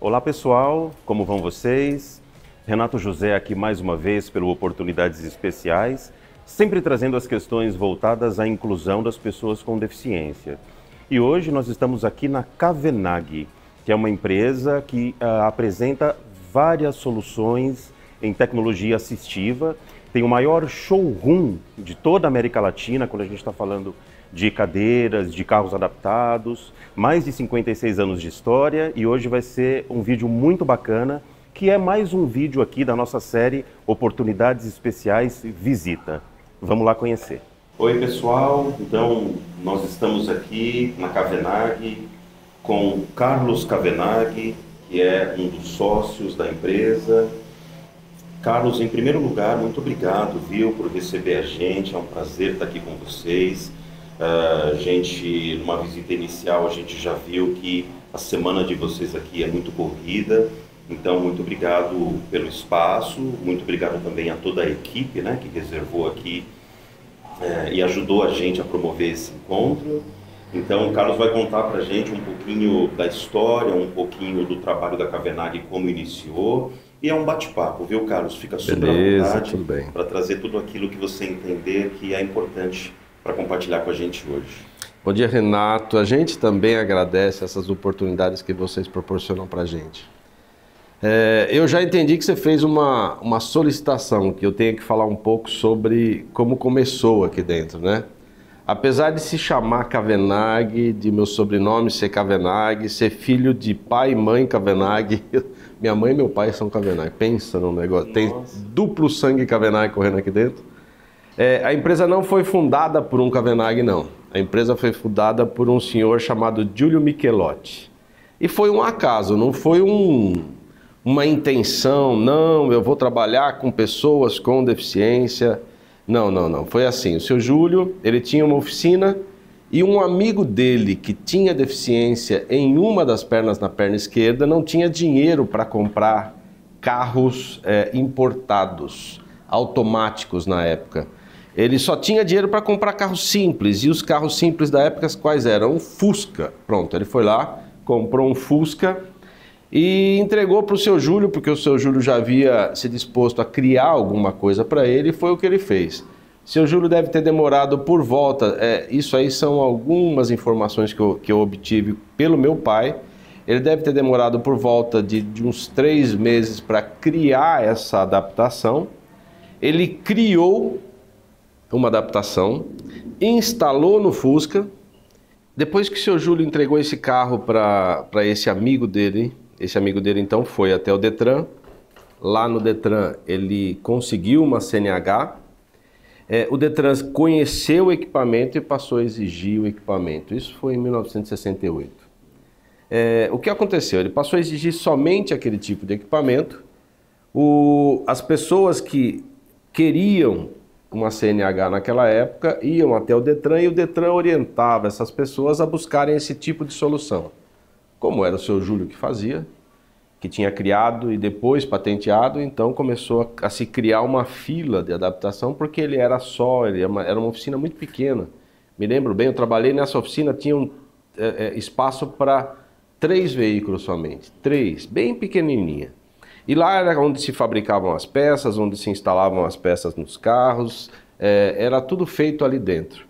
Olá pessoal, como vão vocês? Renato José aqui mais uma vez pelo Oportunidades Especiais, sempre trazendo as questões voltadas à inclusão das pessoas com deficiência. E hoje nós estamos aqui na Cavenaghi, que é uma empresa que apresenta várias soluções em tecnologia assistiva. Tem o maior showroom de toda a América Latina, quando a gente está falando de cadeiras, de carros adaptados, mais de 56 anos de história, e hoje vai ser um vídeo muito bacana, que é mais um vídeo aqui da nossa série Oportunidades Especiais Visita. Vamos lá conhecer. Oi pessoal, então nós estamos aqui na Cavenaghi com Carlos Cavenaghi, que é um dos sócios da empresa. Carlos, em primeiro lugar, muito obrigado, viu, por receber a gente, é um prazer estar aqui com vocês. Numa visita inicial, a gente já viu que a semana de vocês aqui é muito corrida, então muito obrigado pelo espaço, muito obrigado também a toda a equipe, né, que reservou aqui e ajudou a gente a promover esse encontro. Então o Carlos vai contar para a gente um pouquinho da história, um pouquinho do trabalho da Cavenaghi, como iniciou. E é um bate-papo, viu, Carlos? Fica super à vontade para trazer tudo aquilo que você entender que é importante para compartilhar com a gente hoje. Bom dia, Renato. A gente também agradece essas oportunidades que vocês proporcionam para a gente. Eu já entendi que você fez uma solicitação, que eu tenho que falar um pouco sobre como começou aqui dentro, né? Apesar de se chamar Cavenaghi, de meu sobrenome ser Cavenaghi, ser filho de pai e mãe Cavenaghi, minha mãe e meu pai são Cavenaghi. Pensa num negócio, nossa. Tem duplo sangue Cavenaghi correndo aqui dentro. A empresa não foi fundada por um Cavenaghi, não. A empresa foi fundada por um senhor chamado Giulio Michelotti. E foi um acaso, não foi uma intenção, não, eu vou trabalhar com pessoas com deficiência. Não. Foi assim, o seu Júlio, ele tinha uma oficina e um amigo dele que tinha deficiência em uma das pernas, na perna esquerda, não tinha dinheiro para comprar carros importados, automáticos na época. Ele só tinha dinheiro para comprar carros simples, e os carros simples da época quais eram? Um Fusca. Pronto, ele foi lá, comprou um Fusca e entregou para o seu Júlio, porque o seu Júlio já havia se disposto a criar alguma coisa para ele, e foi o que ele fez. Seu Júlio deve ter demorado por volta, isso aí são algumas informações que eu obtive pelo meu pai, ele deve ter demorado por volta de uns 3 meses para criar essa adaptação. Ele criou uma adaptação, instalou no Fusca. Depois que o seu Júlio entregou esse carro para esse amigo dele então foi até o Detran. Lá no Detran ele conseguiu uma CNH. O Detran conheceu o equipamento e passou a exigir o equipamento. Isso foi em 1968. O que aconteceu? Ele passou a exigir somente aquele tipo de equipamento. As pessoas que queriam uma CNH naquela época iam até o Detran, e o Detran orientava essas pessoas a buscarem esse tipo de solução. Como era o seu Júlio que fazia, que tinha criado e depois patenteado, então começou a se criar uma fila de adaptação, porque ele era uma oficina muito pequena. Me lembro bem, eu trabalhei nessa oficina, tinha espaço para 3 veículos somente, 3, bem pequenininha. E lá era onde se fabricavam as peças, onde se instalavam as peças nos carros, era tudo feito ali dentro.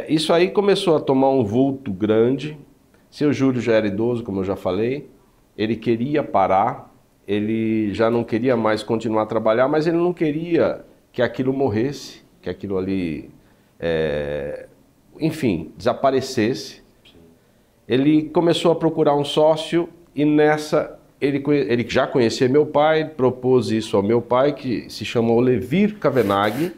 Isso aí começou a tomar um vulto grande. Seu Júlio já era idoso, como eu já falei, ele queria parar, ele já não queria mais continuar a trabalhar, mas ele não queria que aquilo morresse, que aquilo ali, enfim, desaparecesse. Ele começou a procurar um sócio e nessa ele já conhecia meu pai, propôs isso ao meu pai, que se chama Olevir Cavenaghi.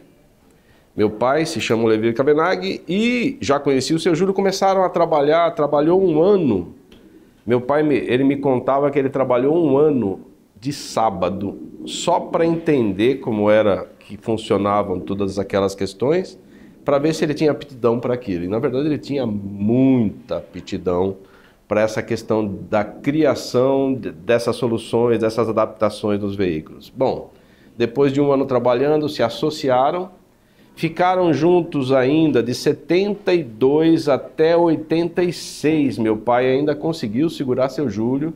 Meu pai se chama Olevir Cavenaghi e já conhecia o seu Júlio, começaram a trabalhar, trabalhou 1 ano. Meu pai, ele me contava que ele trabalhou 1 ano de sábado, só para entender como era que funcionavam todas aquelas questões, para ver se ele tinha aptidão para aquilo. E na verdade ele tinha muita aptidão para essa questão da criação dessas soluções, dessas adaptações dos veículos. Bom, depois de 1 ano trabalhando, se associaram, ficaram juntos ainda de 72 até 86. Meu pai ainda conseguiu segurar seu Júlio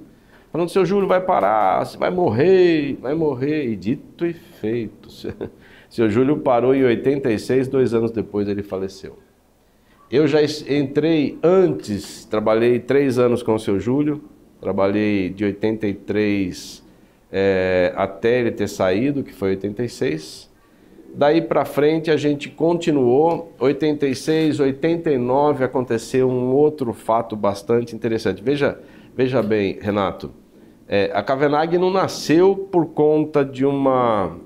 falando, seu Júlio vai parar, você vai morrer, e dito e feito. Seu Júlio parou em 86, 2 anos depois ele faleceu. Eu já entrei antes, trabalhei 3 anos com o seu Júlio, trabalhei de 83 até ele ter saído, que foi 86. Daí para frente a gente continuou, 86, 89 aconteceu um outro fato bastante interessante. Veja bem, Renato, a Cavenagh não nasceu por conta de uma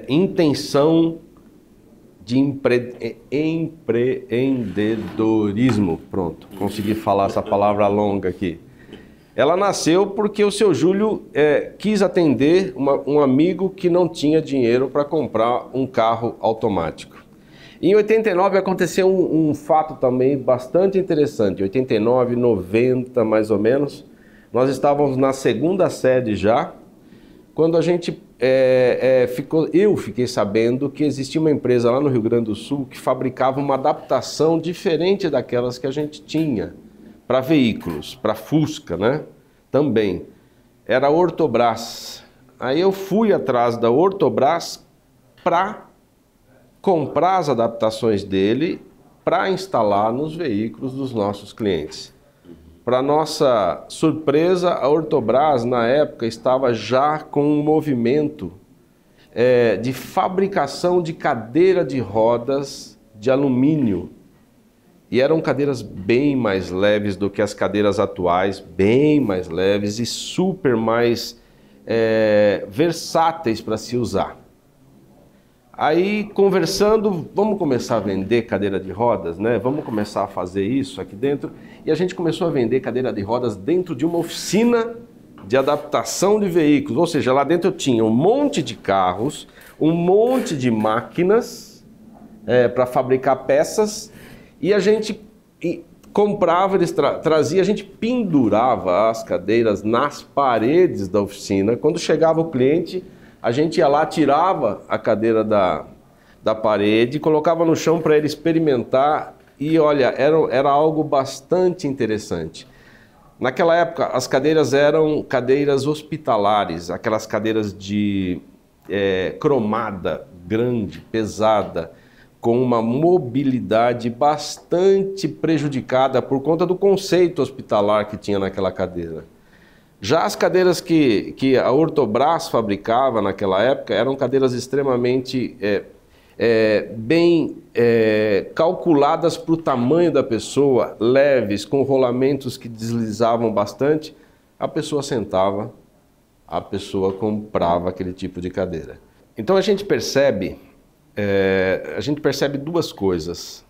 intenção de empreendedorismo. Pronto, consegui falar essa palavra longa aqui. Ela nasceu porque o seu Júlio quis atender um amigo que não tinha dinheiro para comprar um carro automático. Em 89 aconteceu um fato também bastante interessante. Em 89, 90 mais ou menos, nós estávamos na segunda sede já, quando a gente eu fiquei sabendo que existia uma empresa lá no Rio Grande do Sul que fabricava uma adaptação diferente daquelas que a gente tinha para veículos, para Fusca, né? Também. Era a Ortobras. Aí eu fui atrás da Ortobras para comprar as adaptações dele para instalar nos veículos dos nossos clientes. Para nossa surpresa, a Ortobras, na época, estava já com um movimento de fabricação de cadeira de rodas de alumínio. E eram cadeiras bem mais leves do que as cadeiras atuais, bem mais leves e super mais versáteis para se usar. Aí, conversando, vamos começar a vender cadeira de rodas, né? Vamos começar a fazer isso aqui dentro. E a gente começou a vender cadeira de rodas dentro de uma oficina de adaptação de veículos. Ou seja, lá dentro eu tinha um monte de carros, um monte de máquinas para fabricar peças. E a gente comprava, eles trazia, a gente pendurava as cadeiras nas paredes da oficina. Quando chegava o cliente, a gente ia lá, tirava a cadeira da parede, colocava no chão para ele experimentar e olha, era algo bastante interessante. Naquela época as cadeiras eram cadeiras hospitalares, aquelas cadeiras de cromada, grande, pesada, com uma mobilidade bastante prejudicada por conta do conceito hospitalar que tinha naquela cadeira. Já as cadeiras que a Ortobras fabricava naquela época eram cadeiras extremamente bem calculadas para o tamanho da pessoa, leves, com rolamentos que deslizavam bastante. A pessoa sentava, a pessoa comprava aquele tipo de cadeira. Então a gente percebe 2 coisas,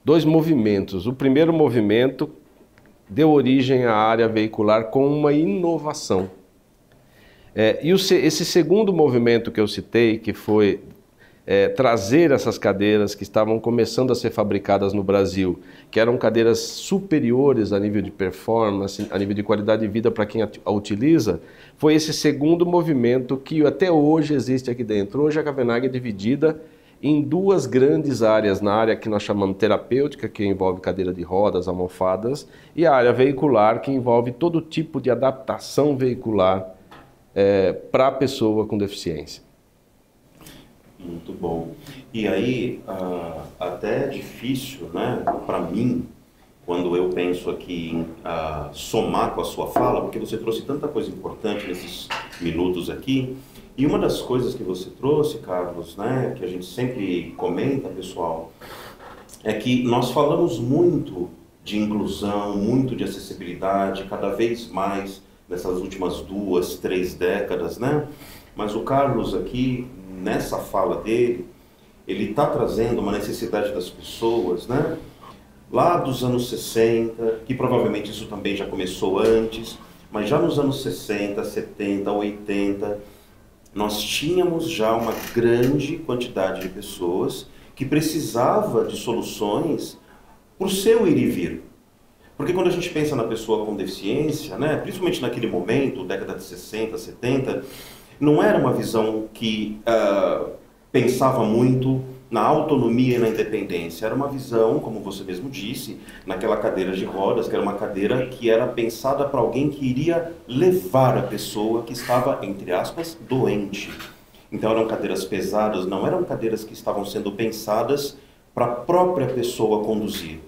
2 movimentos. O primeiro movimento deu origem à área veicular com uma inovação. Esse segundo movimento que eu citei, que foi trazer essas cadeiras que estavam começando a ser fabricadas no Brasil, que eram cadeiras superiores a nível de performance, a nível de qualidade de vida para quem a utiliza, foi esse segundo movimento que até hoje existe aqui dentro. Hoje a Cavenagh é dividida em 2 grandes áreas, na área que nós chamamos terapêutica, que envolve cadeira de rodas, almofadas, e a área veicular, que envolve todo tipo de adaptação veicular para a pessoa com deficiência. Muito bom. E aí, até é difícil, né, para mim, quando eu penso aqui em somar com a sua fala, porque você trouxe tanta coisa importante nesses minutos aqui. E uma das coisas que você trouxe, Carlos, né, que a gente sempre comenta, pessoal, é que nós falamos muito de inclusão, muito de acessibilidade, cada vez mais nessas últimas 2, 3 décadas, né? Mas o Carlos aqui, nessa fala dele, ele está trazendo uma necessidade das pessoas, né? Lá dos anos 60, que provavelmente isso também já começou antes, mas já nos anos 60, 70, 80... nós tínhamos já uma grande quantidade de pessoas que precisava de soluções por seu ir e vir. Porque quando a gente pensa na pessoa com deficiência, né, principalmente naquele momento, década de 60, 70, não era uma visão que pensava muito na autonomia e na independência. Era uma visão, como você mesmo disse, naquela cadeira de rodas, que era uma cadeira que era pensada para alguém que iria levar a pessoa que estava, entre aspas, doente. Então eram cadeiras pesadas, não eram cadeiras que estavam sendo pensadas para a própria pessoa conduzir.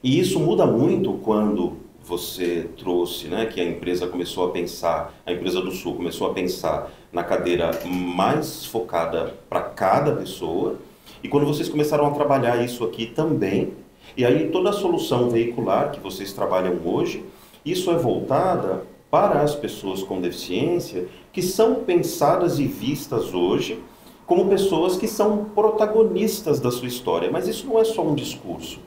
E isso muda muito quando você trouxe, né, que a empresa começou a pensar, a empresa do Sul começou a pensar na cadeira mais focada para cada pessoa, e quando vocês começaram a trabalhar isso aqui também, e aí toda a solução veicular que vocês trabalham hoje, isso é voltada para as pessoas com deficiência, que são pensadas e vistas hoje como pessoas que são protagonistas da sua história. Mas isso não é só um discurso.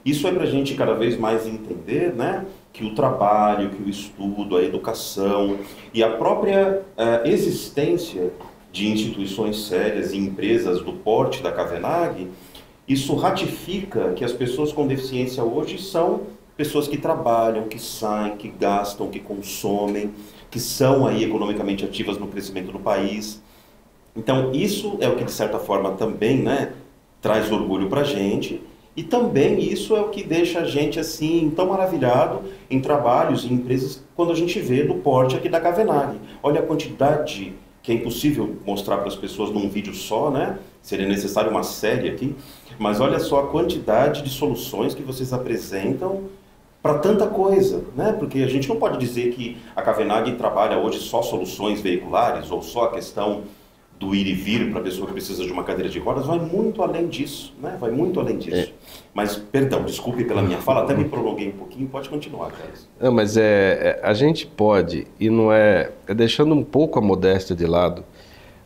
Isso é para a gente cada vez mais entender, né, que o trabalho, que o estudo, a educação e a própria existência de instituições sérias e empresas do porte da Cavenagh, isso ratifica que as pessoas com deficiência hoje são pessoas que trabalham, que saem, que gastam, que consomem, que são aí economicamente ativas no crescimento do país. Então isso é o que de certa forma também, né, traz orgulho para a gente. E também isso é o que deixa a gente assim tão maravilhado em trabalhos e empresas quando a gente vê do porte aqui da Cavenagh. Olha a quantidade, que é impossível mostrar para as pessoas num vídeo só, né? Seria necessário uma série aqui. Mas olha só a quantidade de soluções que vocês apresentam para tanta coisa, né? Porque a gente não pode dizer que a Cavenagh trabalha hoje só soluções veiculares ou só a questão do ir e vir para a pessoa que precisa de uma cadeira de rodas, vai muito além disso, né? Vai muito além disso. Mas, perdão, desculpe pela minha fala, até me prolonguei um pouquinho, pode continuar, Carlos. Não, mas a gente pode, e não deixando um pouco a modéstia de lado,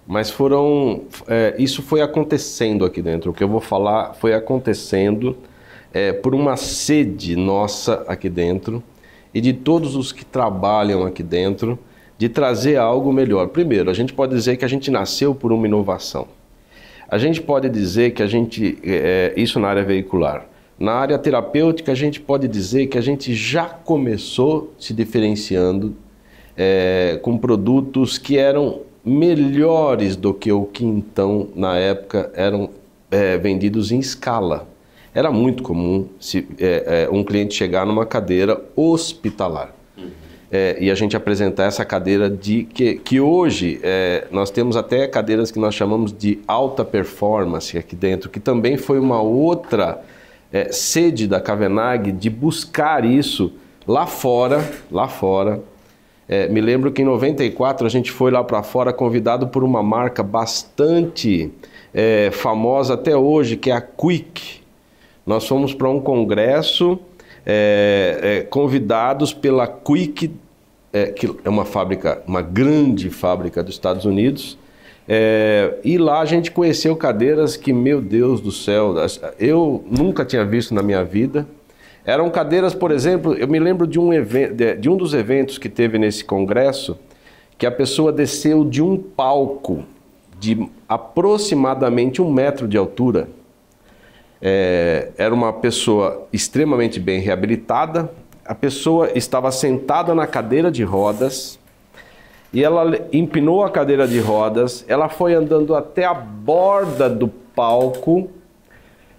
mas isso foi acontecendo aqui dentro. O que eu vou falar foi acontecendo por uma sede nossa aqui dentro e de todos os que trabalham aqui dentro, de trazer algo melhor. Primeiro, a gente pode dizer que a gente nasceu por uma inovação. A gente pode dizer que isso na área veicular. Na área terapêutica, a gente pode dizer que a gente já começou se diferenciando com produtos que eram melhores do que o que então, na época, eram vendidos em escala. Era muito comum um cliente chegar numa cadeira hospitalar. E a gente apresentar essa cadeira que hoje nós temos até cadeiras que nós chamamos de alta performance aqui dentro, que também foi uma outra sede da Cavenagh de buscar isso lá fora. Me lembro que em 94 a gente foi lá para fora convidado por uma marca bastante famosa até hoje, que é a Quick. Nós fomos para um congresso convidados pela Quick, que é uma grande fábrica dos Estados Unidos, e lá a gente conheceu cadeiras que, meu Deus do céu, eu nunca tinha visto na minha vida. Eram cadeiras, por exemplo, eu me lembro de um dos eventos que teve nesse congresso, que a pessoa desceu de um palco de aproximadamente 1 metro de altura. Era uma pessoa extremamente bem reabilitada, a pessoa estava sentada na cadeira de rodas e ela empinou a cadeira de rodas, ela foi andando até a borda do palco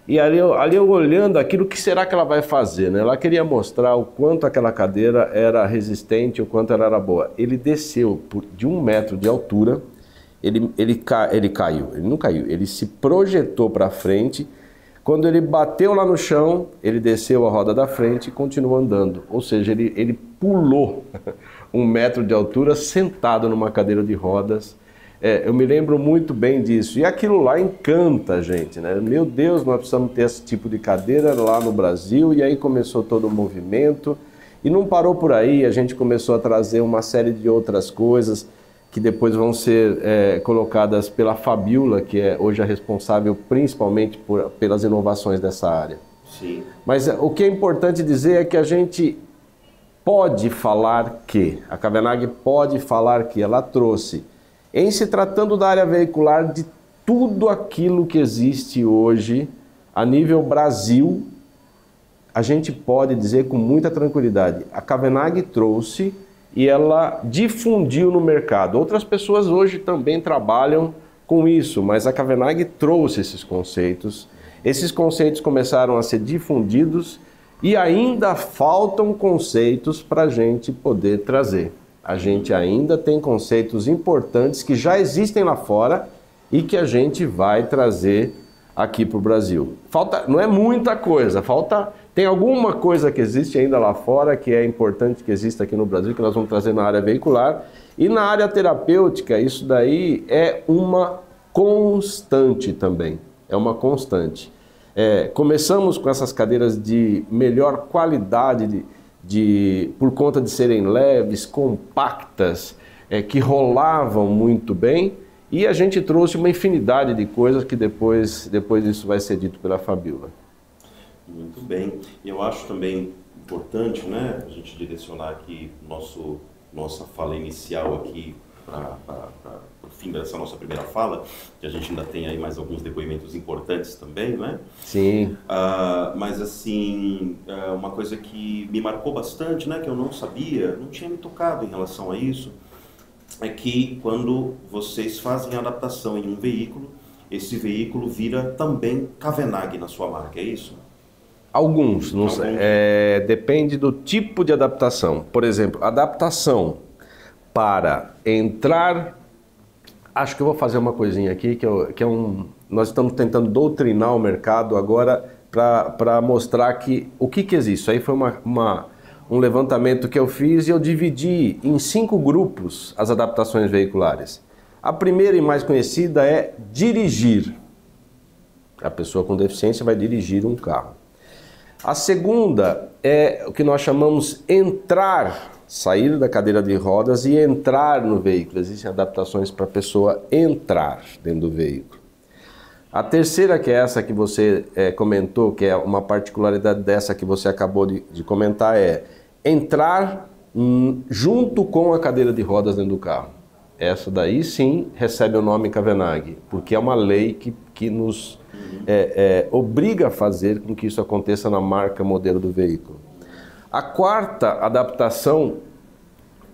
e ali eu olhando aquilo, o que será que ela vai fazer, né? Ela queria mostrar o quanto aquela cadeira era resistente, o quanto ela era boa. Ele desceu de 1 metro de altura, ele caiu, ele não caiu, ele se projetou para frente. Quando ele bateu lá no chão, ele desceu a roda da frente e continuou andando. Ou seja, ele pulou 1 metro de altura sentado numa cadeira de rodas. Eu me lembro muito bem disso. E aquilo lá encanta a gente, né? Meu Deus, nós precisamos ter esse tipo de cadeira lá no Brasil. E aí começou todo o movimento. E não parou por aí, a gente começou a trazer uma série de outras coisas que depois vão ser colocadas pela Fabiola, que é hoje a responsável principalmente pelas inovações dessa área. Sim. Mas o que é importante dizer é que a gente pode falar que, a Cavenagh pode falar que ela trouxe, em se tratando da área veicular, de tudo aquilo que existe hoje a nível Brasil, a gente pode dizer com muita tranquilidade, a Cavenagh trouxe e ela difundiu no mercado. Outras pessoas hoje também trabalham com isso, mas a Cavenagh trouxe esses conceitos começaram a ser difundidos e ainda faltam conceitos para a gente poder trazer. A gente ainda tem conceitos importantes que já existem lá fora e que a gente vai trazer aqui para o Brasil. Não é muita coisa, tem alguma coisa que existe ainda lá fora que é importante que exista aqui no Brasil, que nós vamos trazer na área veicular. E na área terapêutica, isso daí é uma constante também, é uma constante. Começamos com essas cadeiras de melhor qualidade, por conta de serem leves, compactas, que rolavam muito bem, e a gente trouxe uma infinidade de coisas que depois isso vai ser dito pela Fabíola. Muito bem. E eu acho também importante, né, a gente direcionar aqui nossa fala inicial aqui para o fim dessa nossa primeira fala, que a gente ainda tem aí mais alguns depoimentos importantes também, né? Sim. Mas assim, uma coisa que me marcou bastante, né, que eu não sabia, não tinha me tocado em relação a isso, é que quando vocês fazem a adaptação em um veículo, esse veículo vira também Cavenagh na sua marca, é isso? Alguns, não sei. Depende do tipo de adaptação. Por exemplo, adaptação para entrar... Acho que eu vou fazer uma coisinha aqui, nós estamos tentando doutrinar o mercado agora para mostrar o que existe. Isso aí foi um levantamento que eu fiz e eu dividi em 5 grupos as adaptações veiculares. A primeira e mais conhecida é dirigir. A pessoa com deficiência vai dirigir um carro. A segunda é o que nós chamamos entrar, sair da cadeira de rodas e entrar no veículo. Existem adaptações para a pessoa entrar dentro do veículo. A terceira, que é essa que você comentou, que é uma particularidade dessa que você acabou de comentar, é entrar junto com a cadeira de rodas dentro do carro. Essa daí sim recebe o nome Cavenagh, porque é uma lei que nos obriga a fazer com que isso aconteça na marca modelo do veículo. A quarta adaptação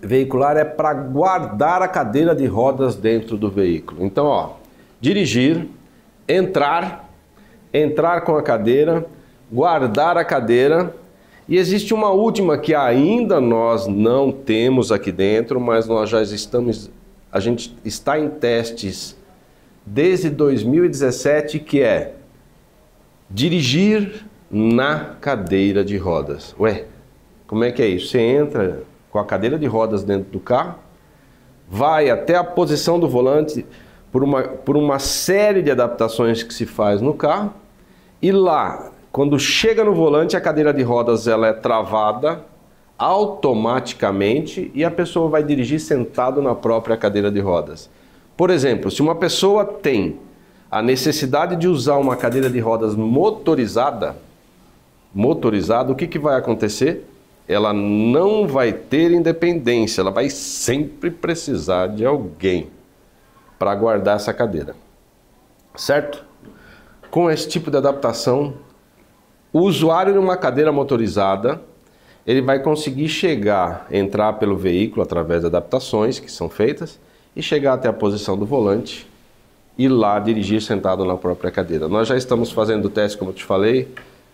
veicular é para guardar a cadeira de rodas dentro do veículo. Então, dirigir, entrar com a cadeira, guardar a cadeira. E existe uma última que ainda nós não temos aqui dentro, mas a gente está em testes desde 2017, que é dirigir na cadeira de rodas. Ué, como é que é isso? Você entra com a cadeira de rodas dentro do carro, vai até a posição do volante por uma série de adaptações que se faz no carro, e lá, quando chega no volante, a cadeira de rodas ela é travada automaticamente e a pessoa vai dirigir sentado na própria cadeira de rodas. Por exemplo, se uma pessoa tem a necessidade de usar uma cadeira de rodas motorizada, o que vai acontecer? Ela não vai ter independência, ela vai sempre precisar de alguém para guardar essa cadeira, certo? Com esse tipo de adaptação, o usuário de uma cadeira motorizada, ele vai conseguir entrar pelo veículo através de adaptações que são feitas e chegar até a posição do volante e lá dirigir sentado na própria cadeira. Nós já estamos fazendo testes, como eu te falei,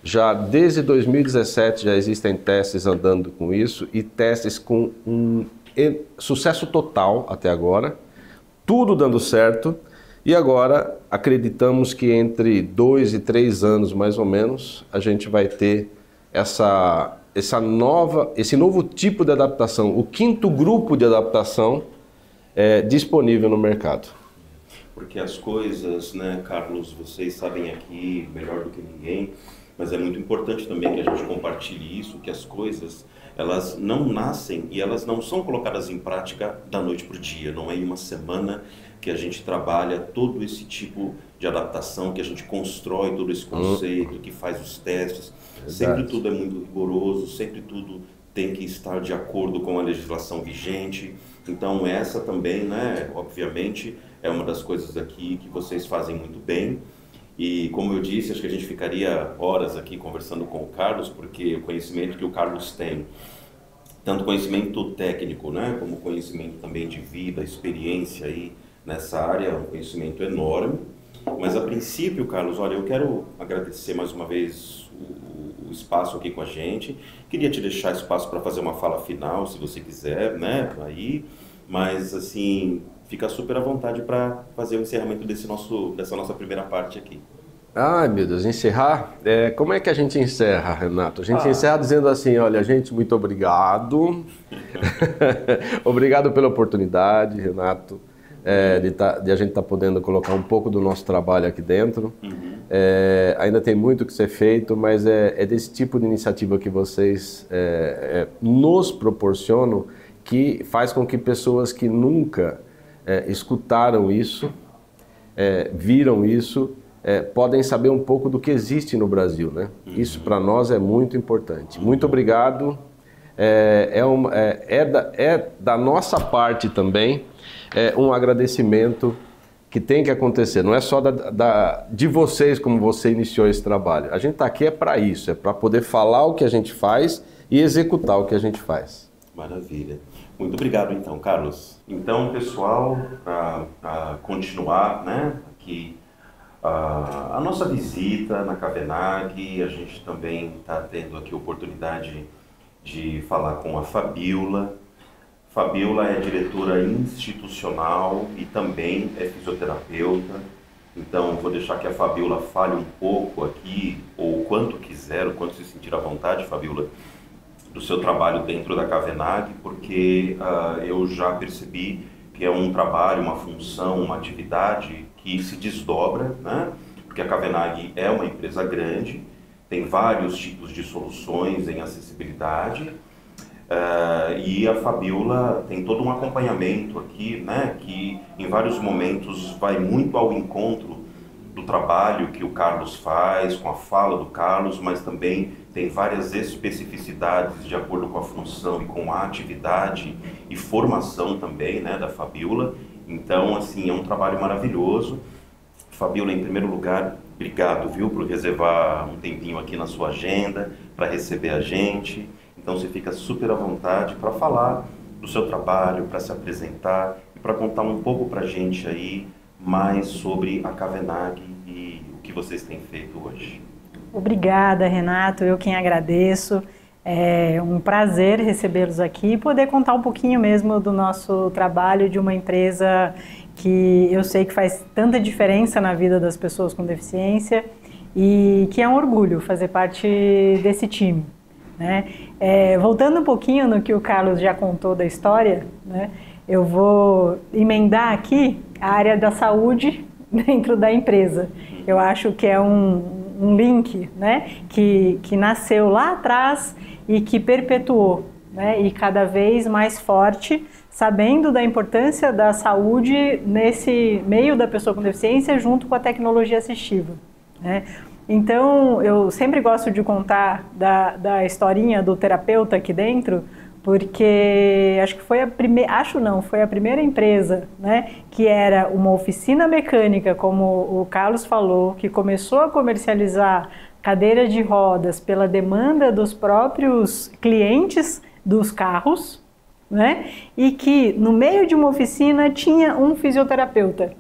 já desde 2017 já existem testes andando com isso e testes com um sucesso total até agora, tudo dando certo. E agora acreditamos que entre 2 e 3 anos mais ou menos a gente vai ter esse novo tipo de adaptação, o 5º grupo de adaptação disponível no mercado. Porque as coisas, né, Carlos, vocês sabem aqui melhor do que ninguém, mas é muito importante também que a gente compartilhe isso, que as coisas, elas não nascem e elas não são colocadas em prática da noite para o dia, não é em uma semana que a gente trabalha todo esse tipo de adaptação, que a gente constrói todo esse conceito, que faz os testes. Verdade. Sempre tudo é muito rigoroso, sempre tudo tem que estar de acordo com a legislação vigente. Então essa também, né, obviamente, é uma das coisas aqui que vocês fazem muito bem. E como eu disse, acho que a gente ficaria horas aqui conversando com o Carlos, porque o conhecimento que o Carlos tem, tanto conhecimento técnico, né, como conhecimento também de vida, experiência aí nessa área, é um conhecimento enorme. Mas a princípio, Carlos, olha, eu quero agradecer mais uma vez o espaço aqui com a gente. Queria te deixar espaço para fazer uma fala final, se você quiser, né, aí. Mas, assim, fica super à vontade para fazer o encerramento dessa nossa primeira parte aqui. Ai, meu Deus, encerrar? Como é que a gente encerra, Renato? A gente encerra dizendo assim, olha, gente, muito obrigado. Obrigado pela oportunidade, Renato, de a gente estar podendo colocar um pouco do nosso trabalho aqui dentro. Ainda tem muito que ser feito, mas é desse tipo de iniciativa que vocês nos proporcionam que faz com que pessoas que nunca escutaram isso, viram isso, podem saber um pouco do que existe no Brasil, né? Isso para nós é muito importante. Muito obrigado. Da nossa parte também um agradecimento que tem que acontecer. Não é só de vocês como você iniciou esse trabalho. A gente está aqui para isso, para poder falar o que a gente faz e executar o que a gente faz. Maravilha. Muito obrigado então, Carlos. Então, pessoal, para continuar, né, aqui a nossa visita na Cavenag, a gente também está tendo aqui a oportunidade de falar com a Fabiola. Fabiola é diretora institucional e também é fisioterapeuta. Então, vou deixar que a Fabiola fale um pouco aqui, ou quanto quiser, o quanto se sentir à vontade, Fabiola, do seu trabalho dentro da Cavenag, porque eu já percebi que é um trabalho, uma função, uma atividade que se desdobra, né? Porque a Cavenag é uma empresa grande, tem vários tipos de soluções em acessibilidade, e a Fabiola tem todo um acompanhamento aqui, né? Que em vários momentos vai muito ao encontro do trabalho que o Carlos faz, com a fala do Carlos, mas também tem várias especificidades de acordo com a função e com a atividade e formação também, né, da Fabiola. Então, assim, é um trabalho maravilhoso. Fabiola, em primeiro lugar, obrigado, viu, por reservar um tempinho aqui na sua agenda para receber a gente. Então, você fica super à vontade para falar do seu trabalho, para se apresentar e para contar um pouco para a gente aí mais sobre a Cavenag e o que vocês têm feito hoje. Obrigada, Renato. Eu quem agradeço. É um prazer recebê-los aqui e poder contar um pouquinho mesmo do nosso trabalho de uma empresa que eu sei que faz tanta diferença na vida das pessoas com deficiência e que é um orgulho fazer parte desse time, né? Voltando um pouquinho no que o Carlos já contou da história, né? Eu vou emendar aqui a área da saúde dentro da empresa. Eu acho que é um link, né, que nasceu lá atrás e que perpetuou, né, e cada vez mais forte, sabendo da importância da saúde nesse meio da pessoa com deficiência junto com a tecnologia assistiva, né. Então, eu sempre gosto de contar da historinha do terapeuta aqui dentro, porque acho que foi foi a primeira empresa, né, que era uma oficina mecânica, como o Carlos falou, que começou a comercializar cadeiras de rodas pela demanda dos próprios clientes dos carros, né, e que no meio de uma oficina tinha um fisioterapeuta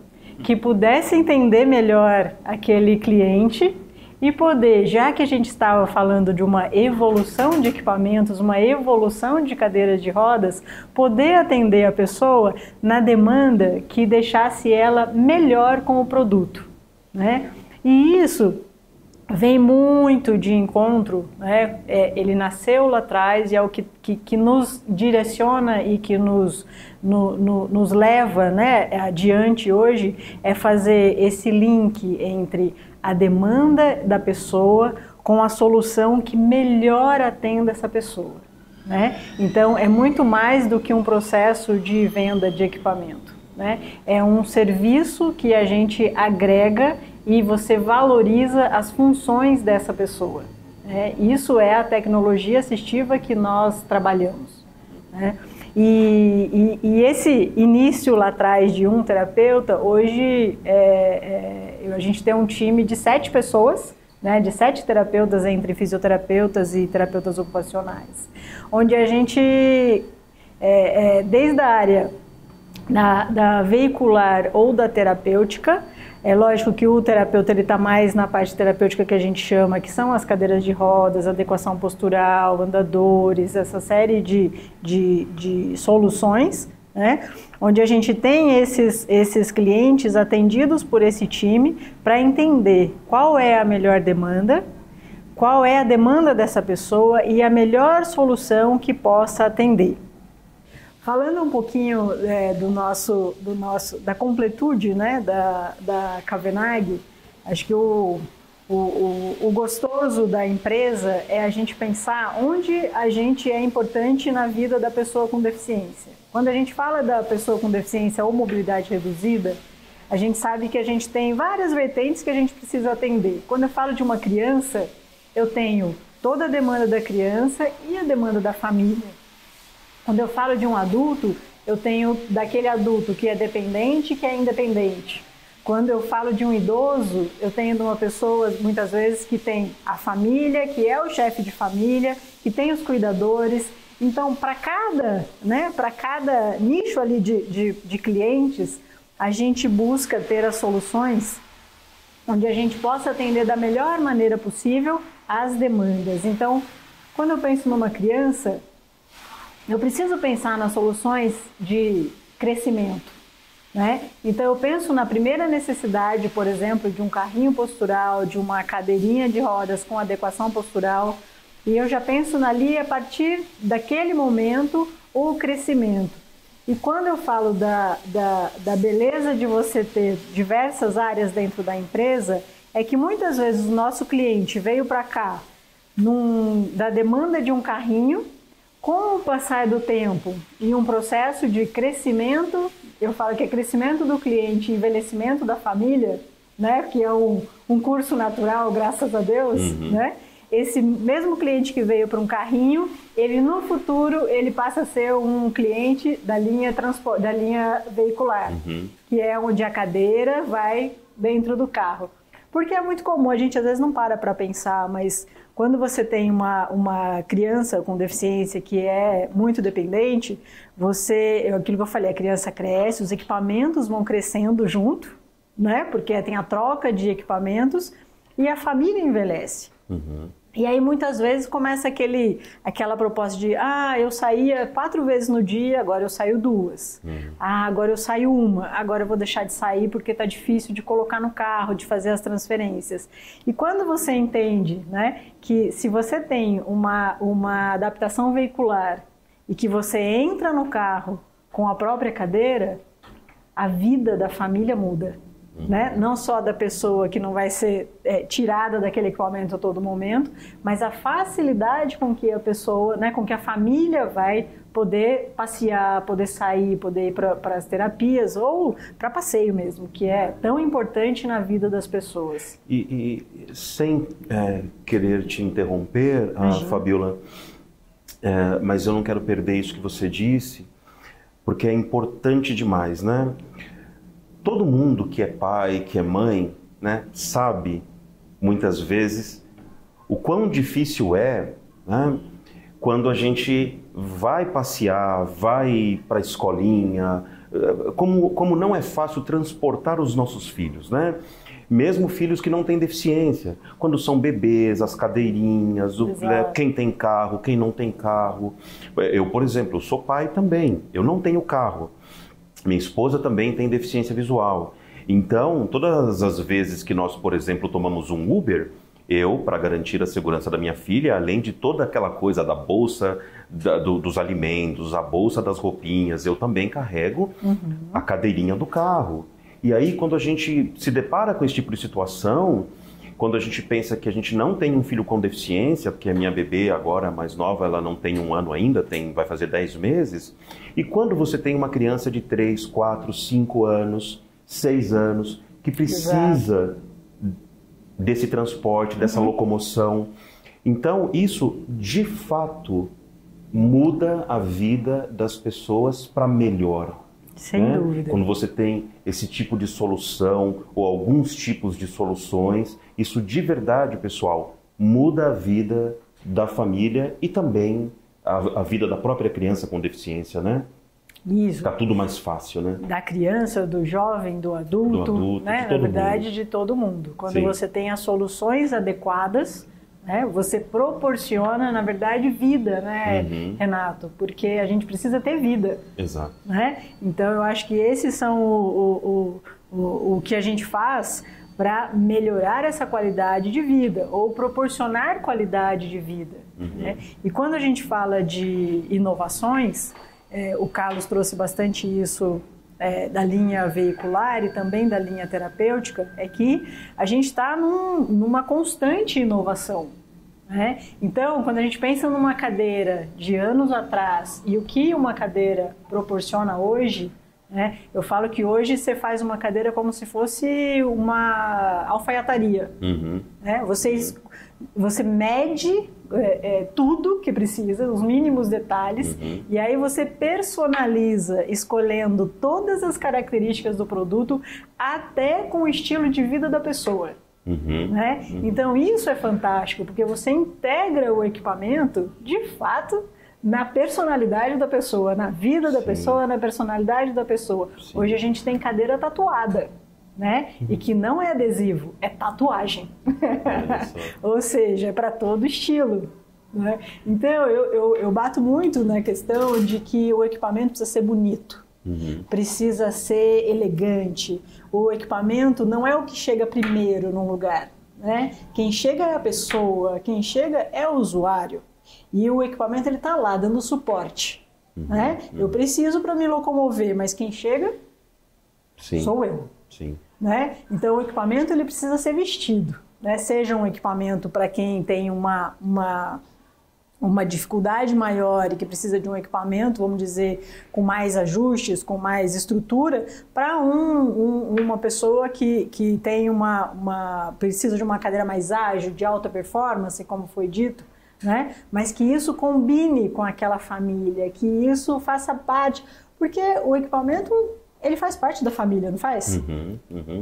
que pudesse entender melhor aquele cliente e poder, já que a gente estava falando de uma evolução de equipamentos, uma evolução de cadeiras de rodas, poder atender a pessoa na demanda que deixasse ela melhor com o produto, né? E isso vem muito de encontro, né? Ele nasceu lá atrás e é o que nos direciona e que nos leva, né, adiante hoje, é fazer esse link entre a demanda da pessoa com a solução que melhor atenda essa pessoa, né? Então, é muito mais do que um processo de venda de equipamento, né? É um serviço que a gente agrega e você valoriza as funções dessa pessoa, né? Isso é a tecnologia assistiva que nós trabalhamos, né? E esse início lá atrás de um terapeuta, hoje a gente tem um time de 7 pessoas, né, de 7 terapeutas entre fisioterapeutas e terapeutas ocupacionais, onde a gente, desde a área da veicular ou da terapêutica. É lógico que o terapeuta está mais na parte terapêutica que a gente chama, que são as cadeiras de rodas, adequação postural, andadores, essa série de soluções, né? Onde a gente tem esses clientes atendidos por esse time para entender qual é a melhor demanda, qual é a demanda dessa pessoa e a melhor solução que possa atender. Falando um pouquinho da completude, né, da Kavenag, acho que o gostoso da empresa é a gente pensar onde a gente é importante na vida da pessoa com deficiência. Quando a gente fala da pessoa com deficiência ou mobilidade reduzida, a gente sabe que a gente tem várias vertentes que a gente precisa atender. Quando eu falo de uma criança, eu tenho toda a demanda da criança e a demanda da família. Quando eu falo de um adulto, eu tenho daquele adulto que é dependente e que é independente. Quando eu falo de um idoso, eu tenho de uma pessoa, muitas vezes, que tem a família, que é o chefe de família, que tem os cuidadores. Então, para cada nicho ali de clientes, a gente busca ter as soluções onde a gente possa atender da melhor maneira possível as demandas. Então, quando eu penso numa criança, eu preciso pensar nas soluções de crescimento, né? Então eu penso na primeira necessidade, por exemplo, de um carrinho postural, de uma cadeirinha de rodas com adequação postural, e eu já penso ali a partir daquele momento o crescimento. E quando eu falo da beleza de você ter diversas áreas dentro da empresa, é que muitas vezes o nosso cliente veio para cá da demanda de um carrinho. Com o passar do tempo e um processo de crescimento, eu falo que é crescimento do cliente, envelhecimento da família, né, que é um curso natural, graças a Deus, né? Esse mesmo cliente que veio para um carrinho, ele no futuro ele passa a ser um cliente da linha veicular, que é onde a cadeira vai dentro do carro. Porque é muito comum, a gente às vezes não para pensar, mas quando você tem uma criança com deficiência que é muito dependente, aquilo que eu falei, a criança cresce, os equipamentos vão crescendo junto, né? Porque tem a troca de equipamentos e a família envelhece. E aí muitas vezes começa aquela proposta de eu saía 4 vezes no dia, agora eu saio 2. Agora eu saio 1, agora eu vou deixar de sair porque está difícil de colocar no carro, de fazer as transferências. E quando você entende, né, que se você tem uma adaptação veicular e que você entra no carro com a própria cadeira, a vida da família muda. Né? Não só da pessoa que não vai ser tirada daquele equipamento a todo momento, mas a facilidade com que a pessoa, né, com que a família vai poder passear, poder sair, poder ir para as terapias ou para passeio mesmo, que é tão importante na vida das pessoas. E sem querer te interromper, Fabiola, mas eu não quero perder isso que você disse, porque é importante demais, né? Todo mundo que é pai, que é mãe, né, sabe, muitas vezes, o quão difícil é, né, quando a gente vai passear, vai para a escolinha, como não é fácil transportar os nossos filhos, né? Mesmo filhos que não têm deficiência, quando são bebês, as cadeirinhas, quem tem carro, quem não tem carro. Eu, por exemplo, sou pai também, eu não tenho carro. Minha esposa também tem deficiência visual. Então, todas as vezes que nós, por exemplo, tomamos um Uber, eu, para garantir a segurança da minha filha, além de toda aquela coisa da bolsa dos alimentos, a bolsa das roupinhas, eu também carrego a cadeirinha do carro. E aí, quando a gente se depara com esse tipo de situação, quando a gente pensa que a gente não tem um filho com deficiência, porque a minha bebê agora, mais nova, ela não tem 1 ano ainda, vai fazer 10 meses, e quando você tem uma criança de 3, 4, 5 anos, 6 anos, que precisa desse transporte, dessa locomoção, então isso, de fato, muda a vida das pessoas para melhor. Sem dúvida. Quando você tem esse tipo de solução ou alguns tipos de soluções, isso de verdade, pessoal, muda a vida da família e também a vida da própria criança com deficiência, né? Isso. Fica tudo mais fácil, né? Da criança, do jovem, do adulto, né? De todo Na verdade, mundo. de todo mundo. Quando Sim. você tem as soluções adequadas, né, você proporciona, na verdade, vida, né, Renato? Porque a gente precisa ter vida. Exato. Né? Então, eu acho que esses são o que a gente faz para melhorar essa qualidade de vida ou proporcionar qualidade de vida. Né? E quando a gente fala de inovações, o Carlos trouxe bastante isso da linha veicular e também da linha terapêutica, é que a gente está numa constante inovação. Né? Então, quando a gente pensa numa cadeira de anos atrás e o que uma cadeira proporciona hoje, né? Eu falo que hoje você faz uma cadeira como se fosse uma alfaiataria. Né? Você mede tudo que precisa, os mínimos detalhes, e aí você personaliza, escolhendo todas as características do produto, até com o estilo de vida da pessoa. Né? Então isso é fantástico, porque você integra o equipamento, de fato, na personalidade da pessoa, na vida da pessoa, na personalidade da pessoa. Sim. Hoje a gente tem cadeira tatuada, né? E que não é adesivo, é tatuagem. Ou seja, é para todo estilo. Né? Então eu bato muito na questão de que o equipamento precisa ser bonito. Precisa ser elegante. O equipamento não é o que chega primeiro num lugar, né? Quem chega é a pessoa, quem chega é o usuário. E o equipamento ele está lá dando suporte, né? Eu preciso para me locomover, mas quem chega sou eu. Sim. Né? Então o equipamento ele precisa ser vestido, né? Seja um equipamento para quem tem uma dificuldade maior e que precisa de um equipamento, vamos dizer, com mais ajustes, com mais estrutura, para uma pessoa que tem precisa de uma cadeira mais ágil, de alta performance, como foi dito, né? Mas que isso combine com aquela família, que isso faça parte, porque o equipamento ele faz parte da família, não faz?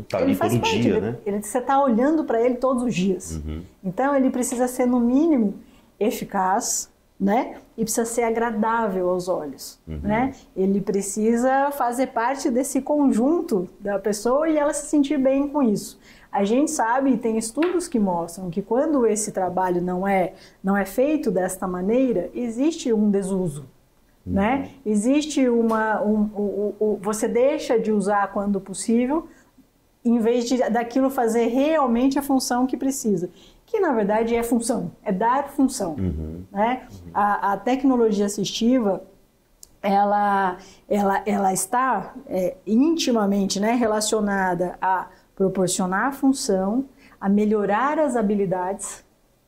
Tá ali todo dia, né? Você está olhando para ele todos os dias. Então ele precisa ser, no mínimo, eficaz, né? E precisa ser agradável aos olhos, né? Ele precisa fazer parte desse conjunto da pessoa e ela se sentir bem com isso. A gente sabe, e tem estudos que mostram que quando esse trabalho não é feito desta maneira, existe um desuso, né? Existe você deixa de usar quando possível, em vez daquilo fazer realmente a função que precisa. Que na verdade é função, é dar função. Né? A tecnologia assistiva, ela está intimamente, né, relacionada a proporcionar função, a melhorar as habilidades,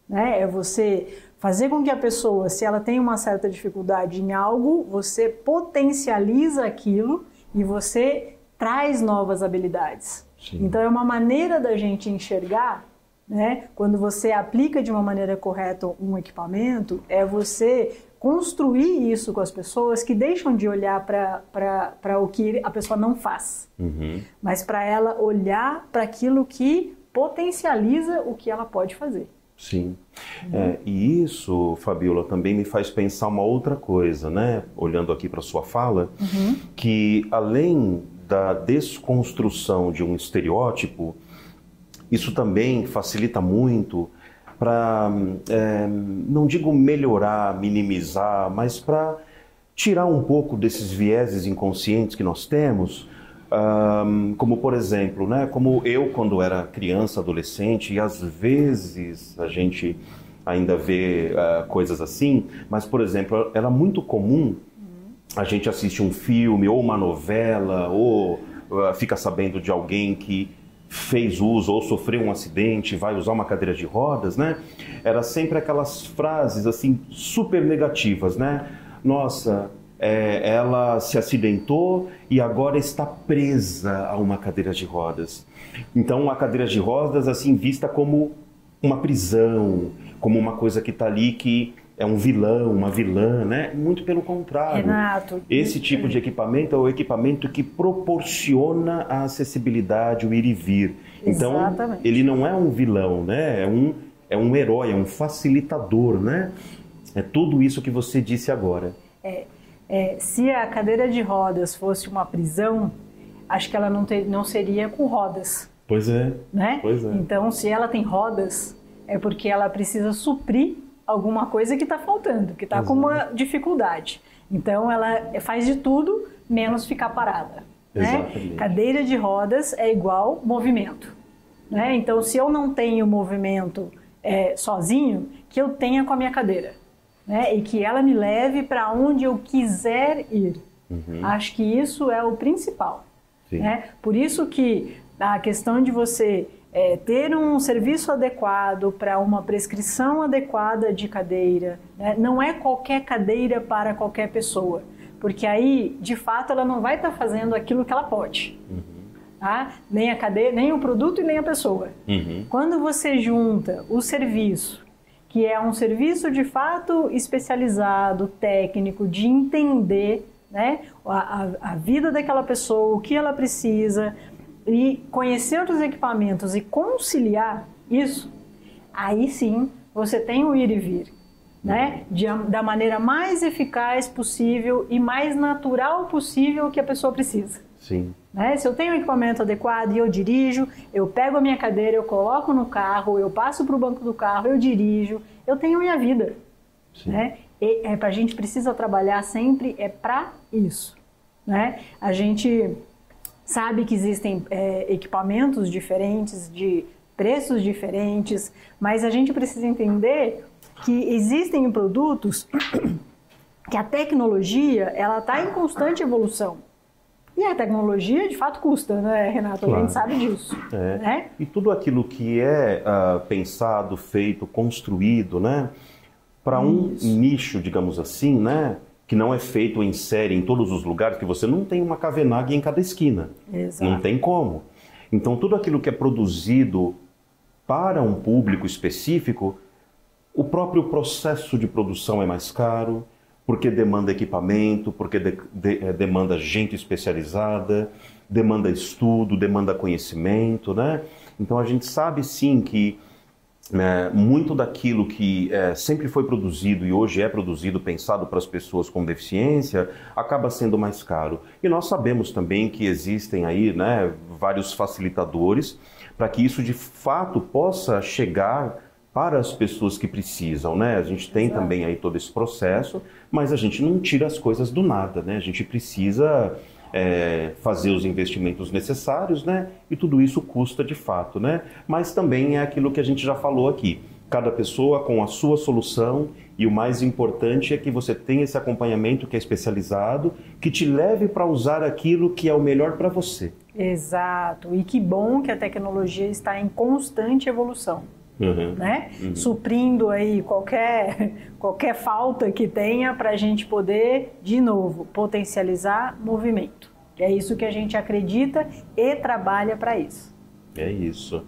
né? É você fazer com que a pessoa, se ela tem uma certa dificuldade em algo, você potencializa aquilo e você traz novas habilidades. Sim. Então é uma maneira da gente enxergar, né? Quando você aplica de uma maneira correta um equipamento, é você construir isso com as pessoas que deixam de olhar para o que a pessoa não faz, mas para ela olhar para aquilo que potencializa o que ela pode fazer. Sim. E isso, Fabiola, também me faz pensar uma outra coisa, né? Olhando aqui para sua fala, que além da desconstrução de um estereótipo, isso também facilita muito para, não digo melhorar, minimizar, mas para tirar um pouco desses vieses inconscientes que nós temos, como por exemplo, né, como eu quando era criança, adolescente, e às vezes a gente ainda vê coisas assim, mas por exemplo, era muito comum a gente assistir um filme ou uma novela, ou fica sabendo de alguém que fez uso ou sofreu um acidente, vai usar uma cadeira de rodas, né? Era sempre aquelas frases assim super negativas, né? Nossa, ela se acidentou e agora está presa a uma cadeira de rodas. Então a cadeira de rodas assim vista como uma prisão, como uma coisa que está ali que é um vilão, uma vilã, né? Muito pelo contrário. Renato, esse tipo de equipamento é o equipamento que proporciona a acessibilidade, o ir e vir. Então, exatamente, ele não é um vilão, né? É um herói, é um facilitador, né? É tudo isso que você disse agora. Se a cadeira de rodas fosse uma prisão, acho que ela não seria com rodas. Pois é. Né? Pois é. Então, se ela tem rodas, é porque ela precisa suprir alguma coisa que está faltando, que está com uma dificuldade. Então, ela faz de tudo menos ficar parada. Né? Cadeira de rodas é igual movimento. Né? Então, se eu não tenho movimento sozinho, que eu tenha com a minha cadeira. Né? E que ela me leve para onde eu quiser ir. Acho que isso é o principal. Né? Por isso que a questão de você ter um serviço adequado para uma prescrição adequada de cadeira, né? Não é qualquer cadeira para qualquer pessoa, porque aí, de fato, ela não vai estar fazendo aquilo que ela pode. Tá? Nem a cadeira, nem o produto e nem a pessoa. Quando você junta o serviço, que é um serviço de fato especializado, técnico, de entender, né, a vida daquela pessoa, o que ela precisa, e conhecer os equipamentos e conciliar isso, aí sim você tem o ir e vir, né, da maneira mais eficaz possível e mais natural possível que a pessoa precisa. Sim. Né? Se eu tenho um equipamento adequado e eu dirijo, eu pego a minha cadeira, eu coloco no carro, eu passo para o banco do carro, eu dirijo, eu tenho minha vida. Né? E a gente precisa trabalhar sempre para isso. Né? A gente sabe que existem equipamentos diferentes, de preços diferentes, mas a gente precisa entender que existem produtos que a tecnologia está em constante evolução. E a tecnologia, de fato, custa, né, Renato? Claro. A gente sabe disso. Né? E tudo aquilo que é pensado, feito, construído, né, para um nicho, digamos assim, né, que não é feito em série em todos os lugares, que você não tem uma Cavenagh em cada esquina. Exato. Não tem como. Então, tudo aquilo que é produzido para um público específico, o próprio processo de produção é mais caro, porque demanda equipamento, porque demanda gente especializada, demanda estudo, demanda conhecimento, né? Então a gente sabe sim que muito daquilo que sempre foi produzido e hoje é produzido, pensado para as pessoas com deficiência, acaba sendo mais caro. E nós sabemos também que existem aí, né, vários facilitadores para que isso de fato possa chegar para as pessoas que precisam, né? A gente tem também aí todo esse processo, mas a gente não tira as coisas do nada, né? A gente precisa fazer os investimentos necessários, né? E tudo isso custa de fato, né? Mas também é aquilo que a gente já falou aqui. Cada pessoa com a sua solução, e o mais importante é que você tenha esse acompanhamento que é especializado, que te leve para usar aquilo que é o melhor para você. Exato. E que bom que a tecnologia está em constante evolução. Né? Suprindo aí qualquer falta que tenha para a gente poder, de novo, potencializar movimento. É isso que a gente acredita e trabalha para isso. É isso.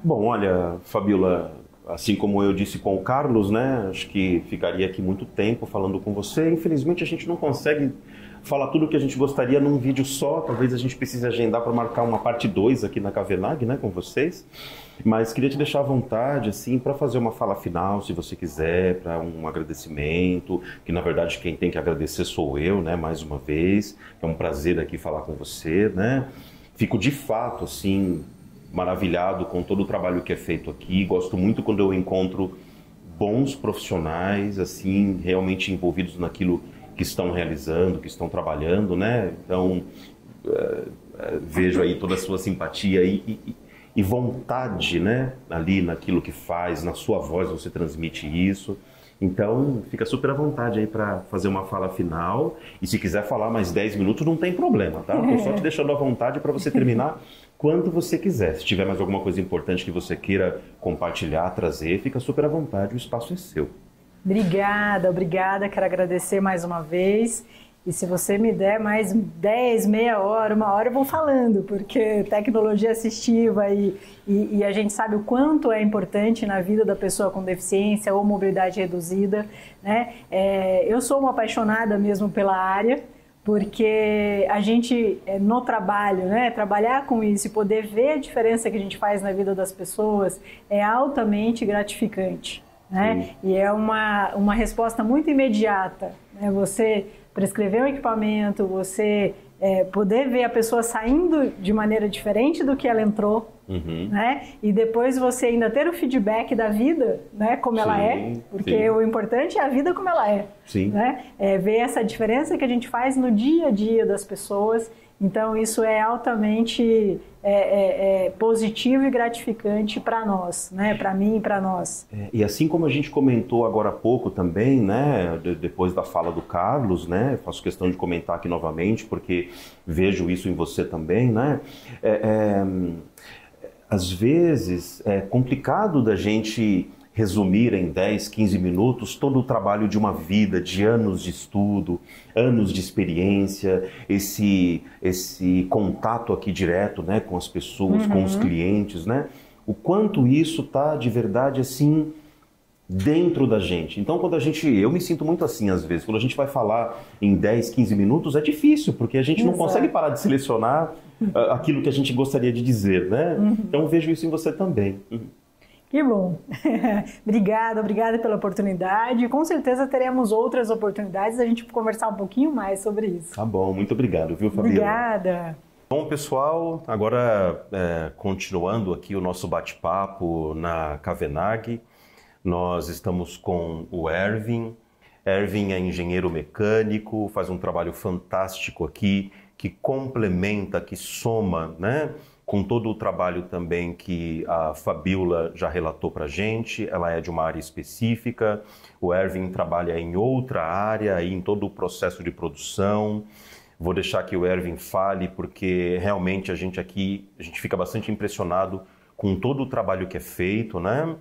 Bom, olha, Fabíola, assim como eu disse com o Carlos, né? Acho que ficaria aqui muito tempo falando com você. Infelizmente a gente não consegue falar tudo o que a gente gostaria num vídeo só. Talvez a gente precise agendar para marcar uma parte 2 aqui na Cavenagh, né, com vocês. Mas queria te deixar à vontade, assim, para fazer uma fala final, se você quiser, para um agradecimento, que na verdade quem tem que agradecer sou eu, né, mais uma vez. É um prazer aqui falar com você, né. Fico de fato, assim, maravilhado com todo o trabalho que é feito aqui. Gosto muito quando eu encontro bons profissionais, assim, realmente envolvidos naquilo que estão realizando, que estão trabalhando, né? Então, vejo aí toda a sua simpatia e vontade, né? Ali naquilo que faz, na sua voz você transmite isso. Então, fica super à vontade aí para fazer uma fala final. E se quiser falar mais 10 minutos, não tem problema, tá? Estou só te deixando à vontade para você terminar quando você quiser. Se tiver mais alguma coisa importante que você queira compartilhar, trazer, fica super à vontade, o espaço é seu. Obrigada. Quero agradecer mais uma vez. E se você me der mais 10, meia hora, 1 hora, eu vou falando, porque tecnologia assistiva e a gente sabe o quanto é importante na vida da pessoa com deficiência ou mobilidade reduzida, né? Eu sou uma apaixonada mesmo pela área, porque a gente, no trabalho, né, trabalhar com isso e poder ver a diferença que a gente faz na vida das pessoas é altamente gratificante. né? E é uma resposta muito imediata, né? Você prescrever um equipamento, você poder ver a pessoa saindo de maneira diferente do que ela entrou, né? E depois você ainda ter o feedback da vida, né? Como ela é, porque o importante é a vida como ela é, né? Ver essa diferença que a gente faz no dia a dia das pessoas. Então isso é altamente positivo e gratificante para nós, né? Para mim e para nós. E assim como a gente comentou agora há pouco também, né? Depois da fala do Carlos, né? Faço questão de comentar aqui novamente porque vejo isso em você também, né? Às vezes é complicado da gente resumir em 10, 15 minutos todo o trabalho de uma vida, de anos de estudo, anos de experiência, esse contato aqui direto, né, com as pessoas, com os clientes, né? O quanto isso tá de verdade assim dentro da gente. Então eu me sinto muito assim às vezes, quando a gente vai falar em 10, 15 minutos é difícil, porque a gente não consegue parar de selecionar aquilo que a gente gostaria de dizer, né? Então eu vejo isso em você também. Que bom. Obrigada pela oportunidade. Com certeza teremos outras oportunidades da gente conversar um pouquinho mais sobre isso. Tá bom, muito obrigado, viu, Fabiana? Obrigada. Bom, pessoal, agora continuando aqui o nosso bate-papo na Cavenag, nós estamos com o Ervin. Ervin é engenheiro mecânico, faz um trabalho fantástico aqui, que complementa, que soma, né? Com todo o trabalho também que a Fabiola já relatou para a gente. Ela é de uma área específica, o Ervin trabalha em outra área, em todo o processo de produção. Vou deixar que o Ervin fale, porque realmente a gente fica bastante impressionado com todo o trabalho que é feito, né?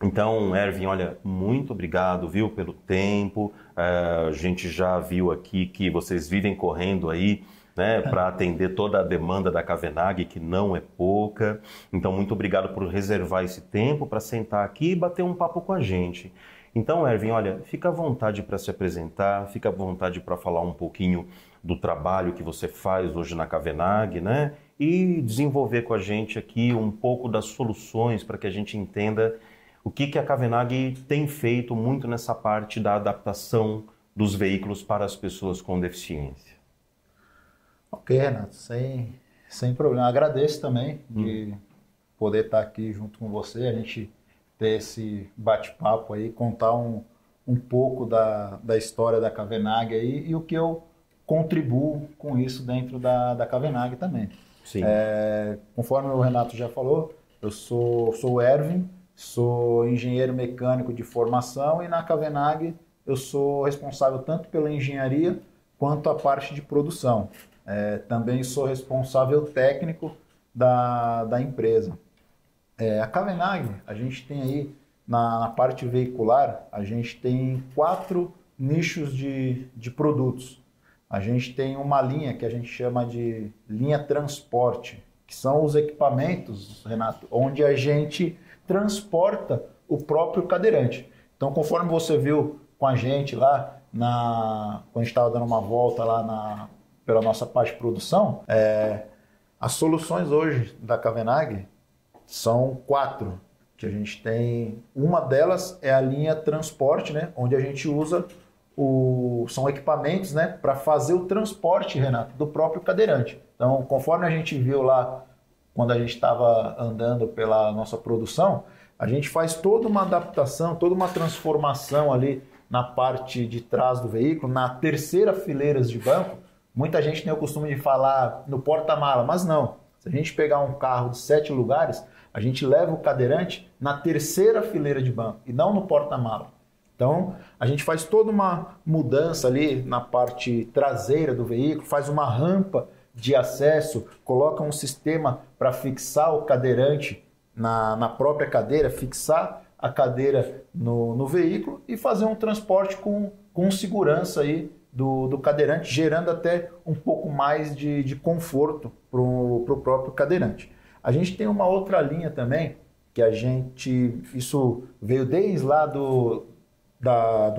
Então, Ervin, olha, muito obrigado, viu, pelo tempo. A gente já viu aqui que vocês vivem correndo aí, né, para atender toda a demanda da Cavenag, que não é pouca. Então, muito obrigado por reservar esse tempo para sentar aqui e bater um papo com a gente. Então, Ervin, olha, fica à vontade para se apresentar, fica à vontade para falar um pouquinho do trabalho que você faz hoje na Cavenag, né, e desenvolver com a gente aqui um pouco das soluções para que a gente entenda o que a Cavenag tem feito muito nessa parte da adaptação dos veículos para as pessoas com deficiência. Ok, Renato, sem problema. Agradeço também de poder estar aqui junto com você, a gente ter esse bate-papo aí, contar um pouco da história da Cavenag aí e o que eu contribuo com isso dentro da Cavenag também. Sim. Conforme o Renato já falou, eu sou o Ervin, sou engenheiro mecânico de formação e na Cavenag eu sou responsável tanto pela engenharia quanto a parte de produção. Também sou responsável técnico da empresa. A Cavenag, a gente tem aí, na parte veicular, a gente tem 4 nichos de produtos. A gente tem uma linha que a gente chama de linha transporte, que são os equipamentos, Renato, onde a gente transporta o próprio cadeirante. Então, conforme você viu com a gente lá, quando a gente estava dando uma volta lá pela nossa parte de produção, as soluções hoje da Cavenag são 4, que a gente tem. Uma delas é a linha transporte, né, onde a gente usa são equipamentos, né, para fazer o transporte, Renato, do próprio cadeirante. Então, conforme a gente viu lá, quando a gente estava andando pela nossa produção, a gente faz toda uma adaptação, toda uma transformação ali na parte de trás do veículo, na terceira fileira de banco. Muita gente tem o costume de falar no porta-mala, mas não. Se a gente pegar um carro de 7 lugares, a gente leva o cadeirante na terceira fileira de banco e não no porta-mala. Então, a gente faz toda uma mudança ali na parte traseira do veículo, faz uma rampa de acesso, coloca um sistema para fixar o cadeirante na própria cadeira, fixar a cadeira no veículo e fazer um transporte com segurança aí do cadeirante, gerando até um pouco mais de conforto para o próprio cadeirante. A gente tem uma outra linha também, que isso veio desde lá do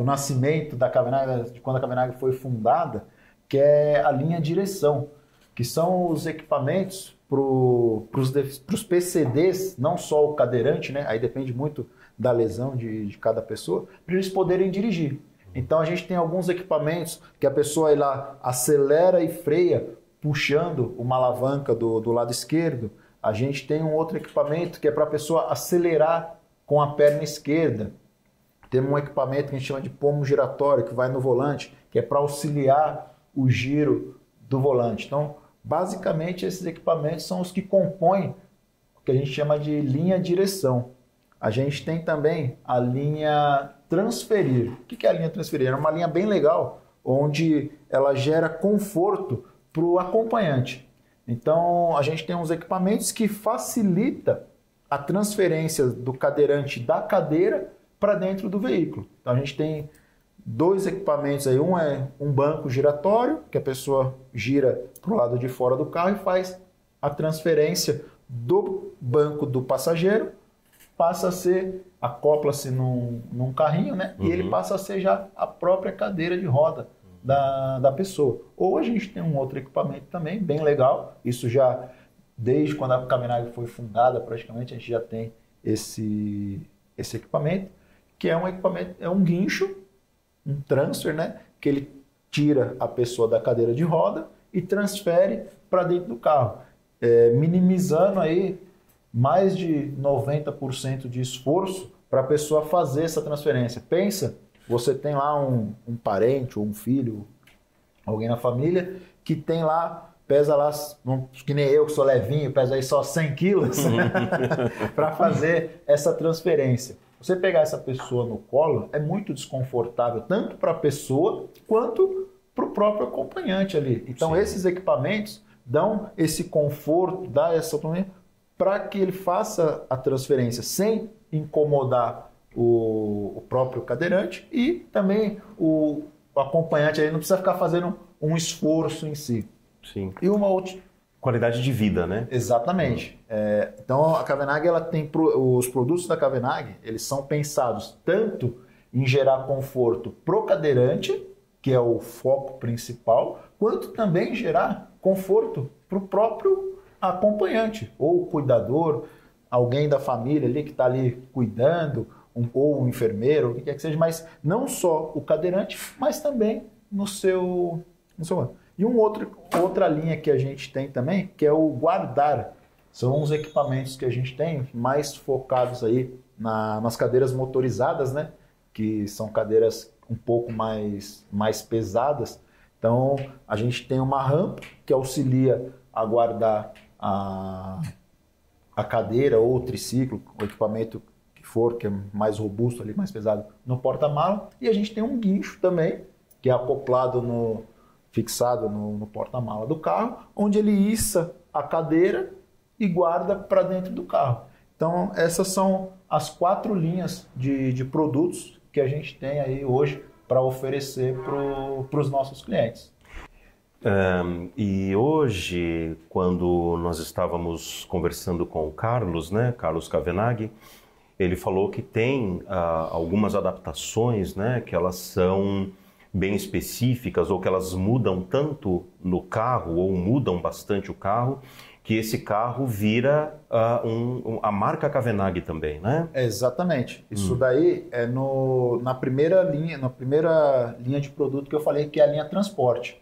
nascimento da Cavenag, de quando a Cavenag foi fundada, que é a linha direção, que são os equipamentos para os PCDs, não só o cadeirante, né? Aí depende muito da lesão de cada pessoa, para eles poderem dirigir. Então a gente tem alguns equipamentos que a pessoa aí lá acelera e freia puxando uma alavanca do lado esquerdo. A gente tem um outro equipamento que é para a pessoa acelerar com a perna esquerda. Temos um equipamento que a gente chama de pomo giratório, que vai no volante, que é para auxiliar o giro do volante. Então, basicamente, esses equipamentos são os que compõem o que a gente chama de linha direção. A gente tem também a linha transferir. O que é a linha transferir? É uma linha bem legal, onde ela gera conforto para o acompanhante. Então, a gente tem uns equipamentos que facilitam a transferência do cadeirante da cadeira para dentro do veículo. Então, a gente tem dois equipamentos aí. Um é um banco giratório, que a pessoa gira para o lado de fora do carro e faz a transferência do banco do passageiro, passa a ser, acopla-se num carrinho, né? E ele passa a ser já a própria cadeira de roda da pessoa. Ou a gente tem um outro equipamento também, bem legal, isso já, desde quando a Cavenaghi foi fundada, praticamente, a gente já tem esse equipamento, que é um equipamento, é um guincho, um transfer, né? Que ele tira a pessoa da cadeira de roda e transfere para dentro do carro, minimizando aí mais de 90% de esforço para a pessoa fazer essa transferência. Pensa, você tem lá um parente ou um filho, alguém na família, que tem lá, pesa lá, que nem eu que sou levinho, pesa aí só 100 quilos, para fazer essa transferência. Você pegar essa pessoa no colo é muito desconfortável, tanto para a pessoa quanto para o próprio acompanhante ali. Então, esses equipamentos dão esse conforto, dá essa autonomia, para que ele faça a transferência sem incomodar o próprio cadeirante e também o acompanhante aí não precisa ficar fazendo um esforço em si. Sim. E uma outra... Qualidade de vida, né? Exatamente. Então a Cavenaghi, ela tem os produtos da Cavenaghi, eles são pensados tanto em gerar conforto pro cadeirante, que é o foco principal, quanto também gerar conforto pro próprio acompanhante, ou o cuidador, alguém da família ali que está ali cuidando, ou um enfermeiro, o que quer que seja, mas não só o cadeirante, mas também no seu ano. E outra linha que a gente tem também, que é o guardar. São uns equipamentos que a gente tem mais focados aí nas cadeiras motorizadas, né? Que são cadeiras um pouco mais pesadas. Então, a gente tem uma rampa que auxilia a guardar a cadeira ou o triciclo, o equipamento que for, que é mais robusto ali, mais pesado, no porta-mala. E a gente tem um guincho também, que é acoplado fixado no porta-mala do carro, onde ele issa a cadeira e guarda para dentro do carro. Então, essas são as 4 linhas de produtos que a gente tem aí hoje para oferecer para os nossos clientes. E hoje, quando nós estávamos conversando com o Carlos, né, Carlos Cavenaghi, ele falou que tem algumas adaptações, né, que elas são bem específicas ou que elas mudam tanto no carro ou mudam bastante o carro, que esse carro vira a marca Cavenaghi também, né? Exatamente. Isso daí é na primeira linha de produto que eu falei, que é a linha transporte.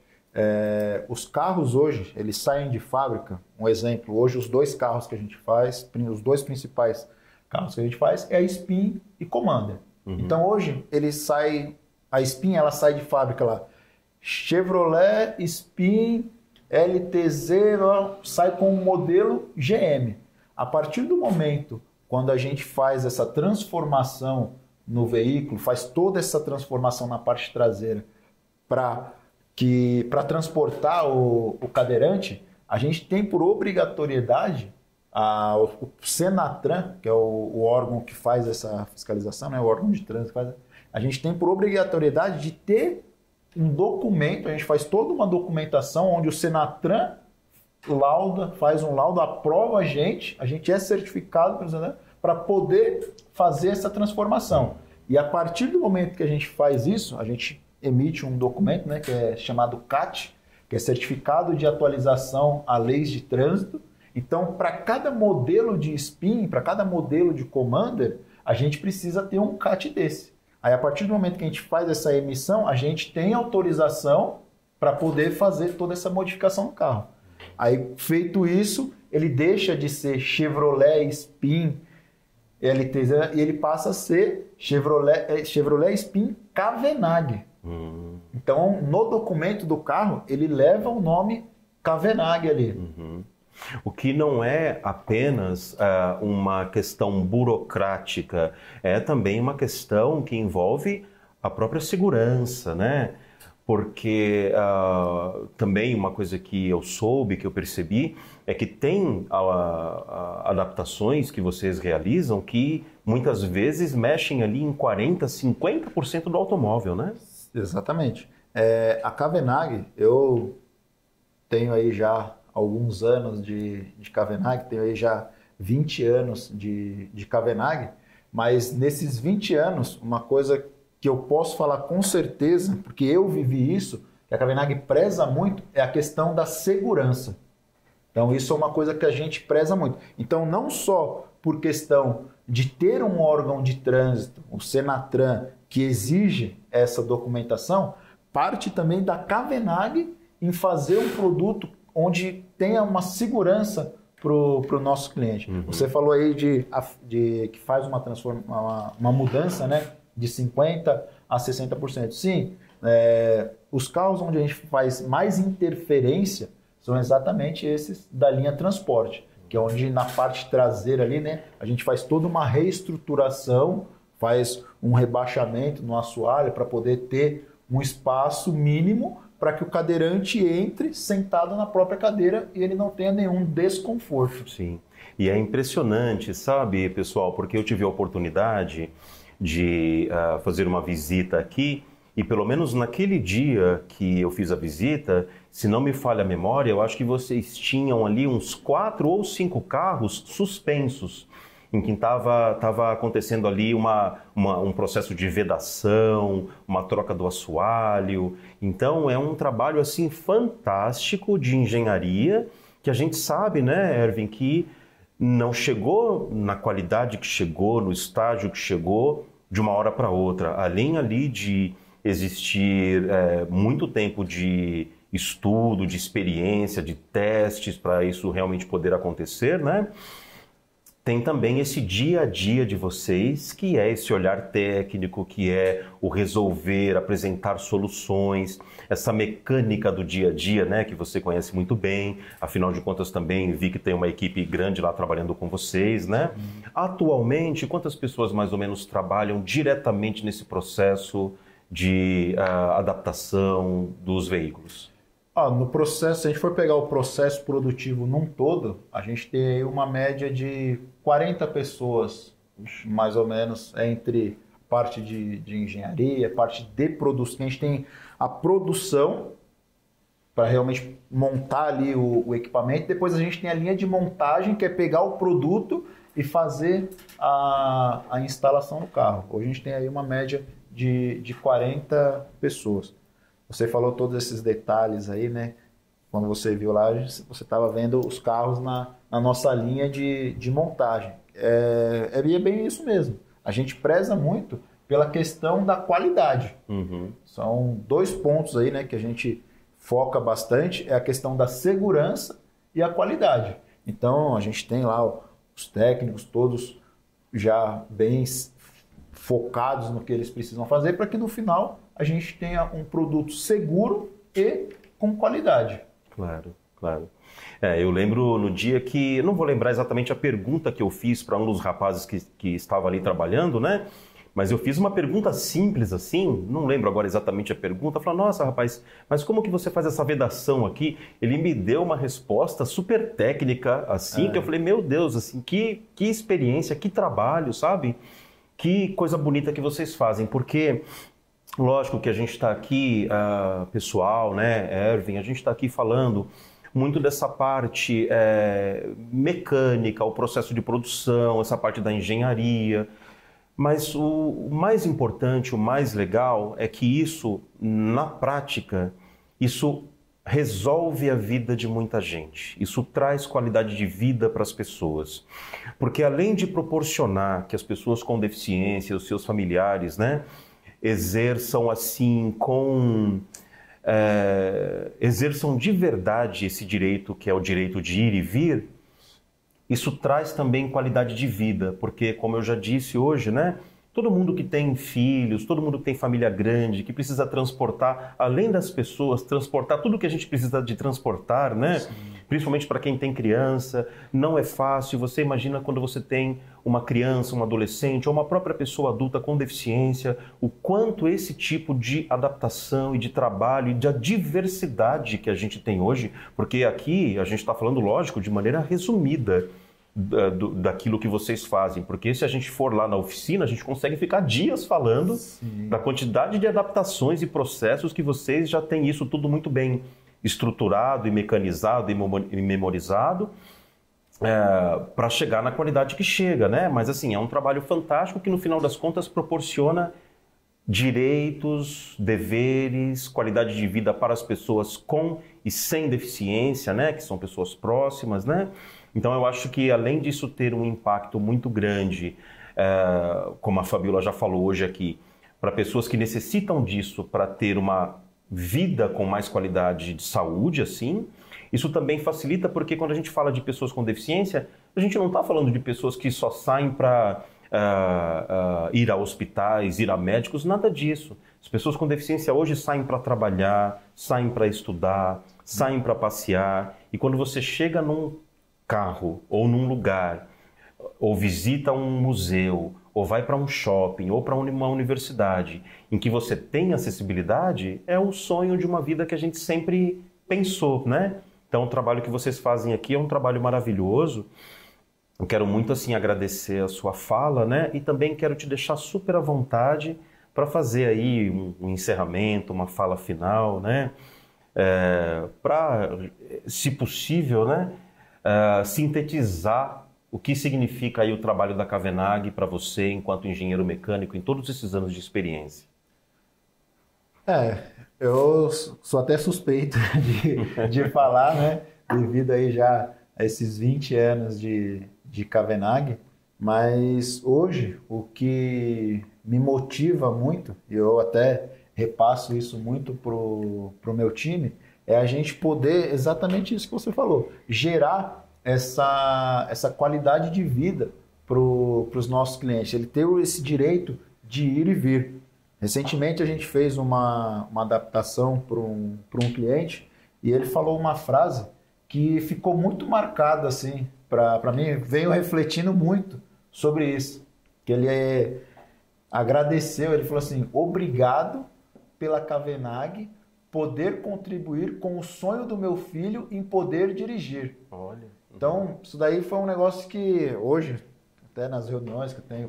Os carros hoje, eles saem de fábrica. Um exemplo, hoje os 2 carros que a gente faz, os 2 principais carros que a gente faz é a Spin e Commander. Então hoje a Spin ela sai de fábrica lá. Chevrolet, Spin, LTZ, sai com o modelo GM. A partir do momento quando a gente faz essa transformação no veículo, faz toda essa transformação na parte traseira para transportar o cadeirante, a gente tem por obrigatoriedade o Senatran, que é o órgão que faz essa fiscalização, né, o órgão de trânsito que faz, a gente tem por obrigatoriedade de ter um documento, a gente faz toda uma documentação onde o Senatran faz um laudo, aprova a gente é certificado para poder fazer essa transformação. E a partir do momento que a gente faz isso, a gente emite um documento, né, que é chamado CAT, que é Certificado de Atualização a Leis de Trânsito. Então, para cada modelo de Spin, para cada modelo de Commander, a gente precisa ter um CAT desse. Aí, a partir do momento que a gente faz essa emissão, a gente tem autorização para poder fazer toda essa modificação no carro. Aí, feito isso, ele deixa de ser Chevrolet Spin LTZ e ele passa a ser Chevrolet Spin Cavenagh. Então, no documento do carro, ele leva o nome Cavenagh ali. O que não é apenas uma questão burocrática, é também uma questão que envolve a própria segurança, né? Porque também uma coisa que eu soube, que eu percebi, é que tem adaptações que vocês realizam que muitas vezes mexem ali em 40%, 50% do automóvel, né? Exatamente. A Cavenagh, eu tenho aí já alguns anos de Cavenagh, tenho aí já 20 anos de Cavenagh, mas nesses 20 anos, uma coisa que eu posso falar com certeza, porque eu vivi isso, que a Cavenagh preza muito, é a questão da segurança. Então isso é uma coisa que a gente preza muito. Então não só por questão de ter um órgão de trânsito, o Senatran, que exige essa documentação, parte também da Cavenagh em fazer um produto onde tenha uma segurança para o nosso cliente. Você falou aí de que faz uma mudança, né, de 50% a 60%. Sim, os carros onde a gente faz mais interferência são exatamente esses da linha transporte, que é onde na parte traseira ali, né, a gente faz toda uma reestruturação, faz um rebaixamento no assoalho para poder ter um espaço mínimo para que o cadeirante entre sentado na própria cadeira e ele não tenha nenhum desconforto. Sim, e é impressionante, sabe, pessoal, porque eu tive a oportunidade de fazer uma visita aqui e pelo menos naquele dia que eu fiz a visita, se não me falha a memória, eu acho que vocês tinham ali uns 4 ou 5 carros suspensos, em que estava acontecendo ali um processo de vedação, uma troca do assoalho. Então é um trabalho assim fantástico de engenharia, que a gente sabe, né, Erwin, que não chegou na qualidade que chegou, no estágio que chegou, de uma hora para outra. Além ali de existir muito tempo de estudo, de experiência, de testes para isso realmente poder acontecer, né? Tem também esse dia a dia de vocês, que é esse olhar técnico, que é o resolver, apresentar soluções, essa mecânica do dia a dia, né, que você conhece muito bem. Afinal de contas, também vi que tem uma equipe grande lá trabalhando com vocês, né? Atualmente, quantas pessoas mais ou menos trabalham diretamente nesse processo de adaptação dos veículos? No processo, se a gente for pegar o processo produtivo num todo, a gente tem aí uma média de 40 pessoas, mais ou menos, entre parte de engenharia, parte de produção. A gente tem a produção para realmente montar ali o equipamento. Depois a gente tem a linha de montagem, que é pegar o produto e fazer a instalação no carro. Hoje a gente tem aí uma média de 40 pessoas. Você falou todos esses detalhes aí, né? Quando você viu lá, você estava vendo os carros na nossa linha de montagem. É bem isso mesmo. A gente preza muito pela questão da qualidade. São 2 pontos aí, né, que a gente foca bastante, é a questão da segurança e a qualidade. Então, a gente tem lá os técnicos todos já bem focados no que eles precisam fazer para que no final a gente tenha um produto seguro e com qualidade. Claro, claro. Eu lembro no dia que, eu não vou lembrar exatamente a pergunta que eu fiz para um dos rapazes que estava ali trabalhando, né? Mas eu fiz uma pergunta simples assim, não lembro agora exatamente a pergunta. Eu falei, nossa, rapaz, mas como que você faz essa vedação aqui? Ele me deu uma resposta super técnica, assim, que eu falei, meu Deus, assim, que experiência, que trabalho, sabe? Que coisa bonita que vocês fazem, porque... Lógico que a gente está aqui, pessoal, né, Erwin, a gente está aqui falando muito dessa parte mecânica, o processo de produção, essa parte da engenharia, mas o mais importante, o mais legal é que isso, na prática, isso resolve a vida de muita gente. Isso traz qualidade de vida para as pessoas. Porque além de proporcionar que as pessoas com deficiência, os seus familiares, né, exerçam assim exerçam de verdade esse direito, que é o direito de ir e vir, isso traz também qualidade de vida, porque, como eu já disse hoje, né, todo mundo que tem filhos, todo mundo que tem família grande, que precisa transportar, além das pessoas, transportar tudo que a gente precisa de transportar, né? Sim. Principalmente para quem tem criança, não é fácil. Você imagina quando você tem uma criança, um adolescente ou uma própria pessoa adulta com deficiência, o quanto esse tipo de adaptação e de trabalho e da diversidade que a gente tem hoje, porque aqui a gente está falando, lógico, de maneira resumida, daquilo que vocês fazem, porque se a gente for lá na oficina, a gente consegue ficar dias falando Sim. da quantidade de adaptações e processos que vocês já têm isso tudo muito bem estruturado e mecanizado e memorizado para chegar na qualidade que chega, né? Mas assim, é um trabalho fantástico que no final das contas proporciona direitos, deveres, qualidade de vida para as pessoas com e sem deficiência, né? Que são pessoas próximas, né? Então eu acho que além disso ter um impacto muito grande, como a Fabiola já falou hoje aqui, para pessoas que necessitam disso para ter uma vida com mais qualidade de saúde, assim, isso também facilita porque quando a gente fala de pessoas com deficiência, a gente não está falando de pessoas que só saem para ir a hospitais, ir a médicos, nada disso. As pessoas com deficiência hoje saem para trabalhar, saem para estudar, saem para passear, e quando você chega num carro ou num lugar, ou visita um museu, ou vai para um shopping, ou para uma universidade, em que você tem acessibilidade, é o sonho de uma vida que a gente sempre pensou, né? Então o trabalho que vocês fazem aqui é um trabalho maravilhoso. Eu quero muito assim agradecer a sua fala, né? E também quero te deixar super à vontade para fazer aí um encerramento, uma fala final, né? Para, se possível, né? Sintetizar o que significa aí o trabalho da Cavenaghi para você enquanto engenheiro mecânico em todos esses anos de experiência. Eu sou até suspeito de falar, né? Devido aí já a esses 20 anos de Cavenaghi, mas hoje o que me motiva muito, e eu até repasso isso muito pro meu time, é a gente poder, exatamente isso que você falou, gerar essa qualidade de vida para os nossos clientes, ele ter esse direito de ir e vir. Recentemente a gente fez uma adaptação para um cliente e ele falou uma frase que ficou muito marcada assim, para mim, veio refletindo muito sobre isso, que ele agradeceu, ele falou assim: obrigado pela Cavenaghi poder contribuir com o sonho do meu filho em poder dirigir. Olha. Então, isso daí foi um negócio que hoje, até nas reuniões que eu tenho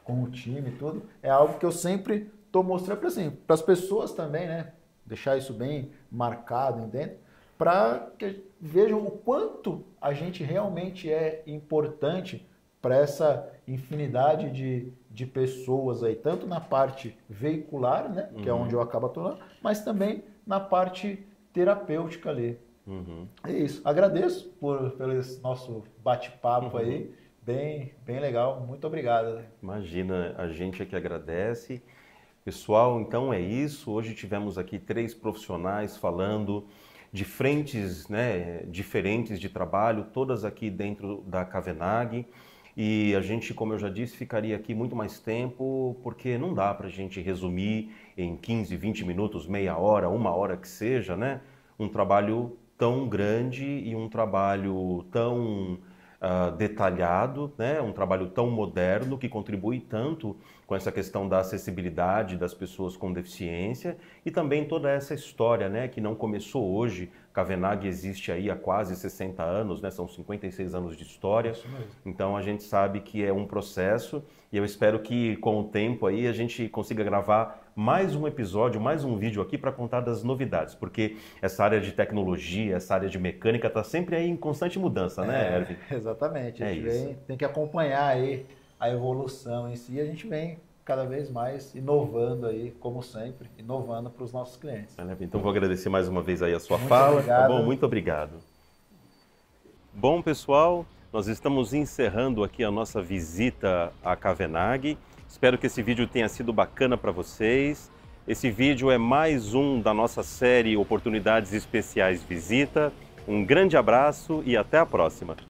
com o time e tudo, é algo que eu sempre estou mostrando assim, para as pessoas também, né? Deixar isso bem marcado em dentro, para que vejam o quanto a gente realmente é importante para essa infinidade de pessoas aí, tanto na parte veicular, né, que é onde eu acabo atuando, mas também na parte terapêutica ali. É isso. Agradeço pelo esse nosso bate-papo aí, bem legal. Muito obrigado. Imagina, a gente é que agradece. Pessoal, então é isso. Hoje tivemos aqui 3 profissionais falando de frentes, né, diferentes de trabalho, todas aqui dentro da Cavenaghi. E a gente, como eu já disse, ficaria aqui muito mais tempo, porque não dá para a gente resumir em 15, 20 minutos, meia hora, 1 hora que seja, né? Um trabalho tão grande e um trabalho tão detalhado, né? Um trabalho tão moderno que contribui tanto com essa questão da acessibilidade das pessoas com deficiência e também toda essa história, né, que não começou hoje. Cavenaghi existe aí há quase 60 anos, né? São 56 anos de história. Então a gente sabe que é um processo e eu espero que com o tempo aí a gente consiga gravar mais um episódio, mais um vídeo aqui para contar das novidades, porque essa área de tecnologia, essa área de mecânica está sempre aí em constante mudança, né, Erwin? Exatamente. A gente tem que acompanhar aí a evolução em si, a gente vem cada vez mais inovando aí, como sempre, inovando para os nossos clientes. Então vou agradecer mais uma vez aí a sua Muito fala. obrigado. Tá bom? Muito obrigado. Bom, pessoal, nós estamos encerrando aqui a nossa visita à Cavenagh. Espero que esse vídeo tenha sido bacana para vocês. Esse vídeo é mais um da nossa série Oportunidades Especiais Visita. Um grande abraço e até a próxima.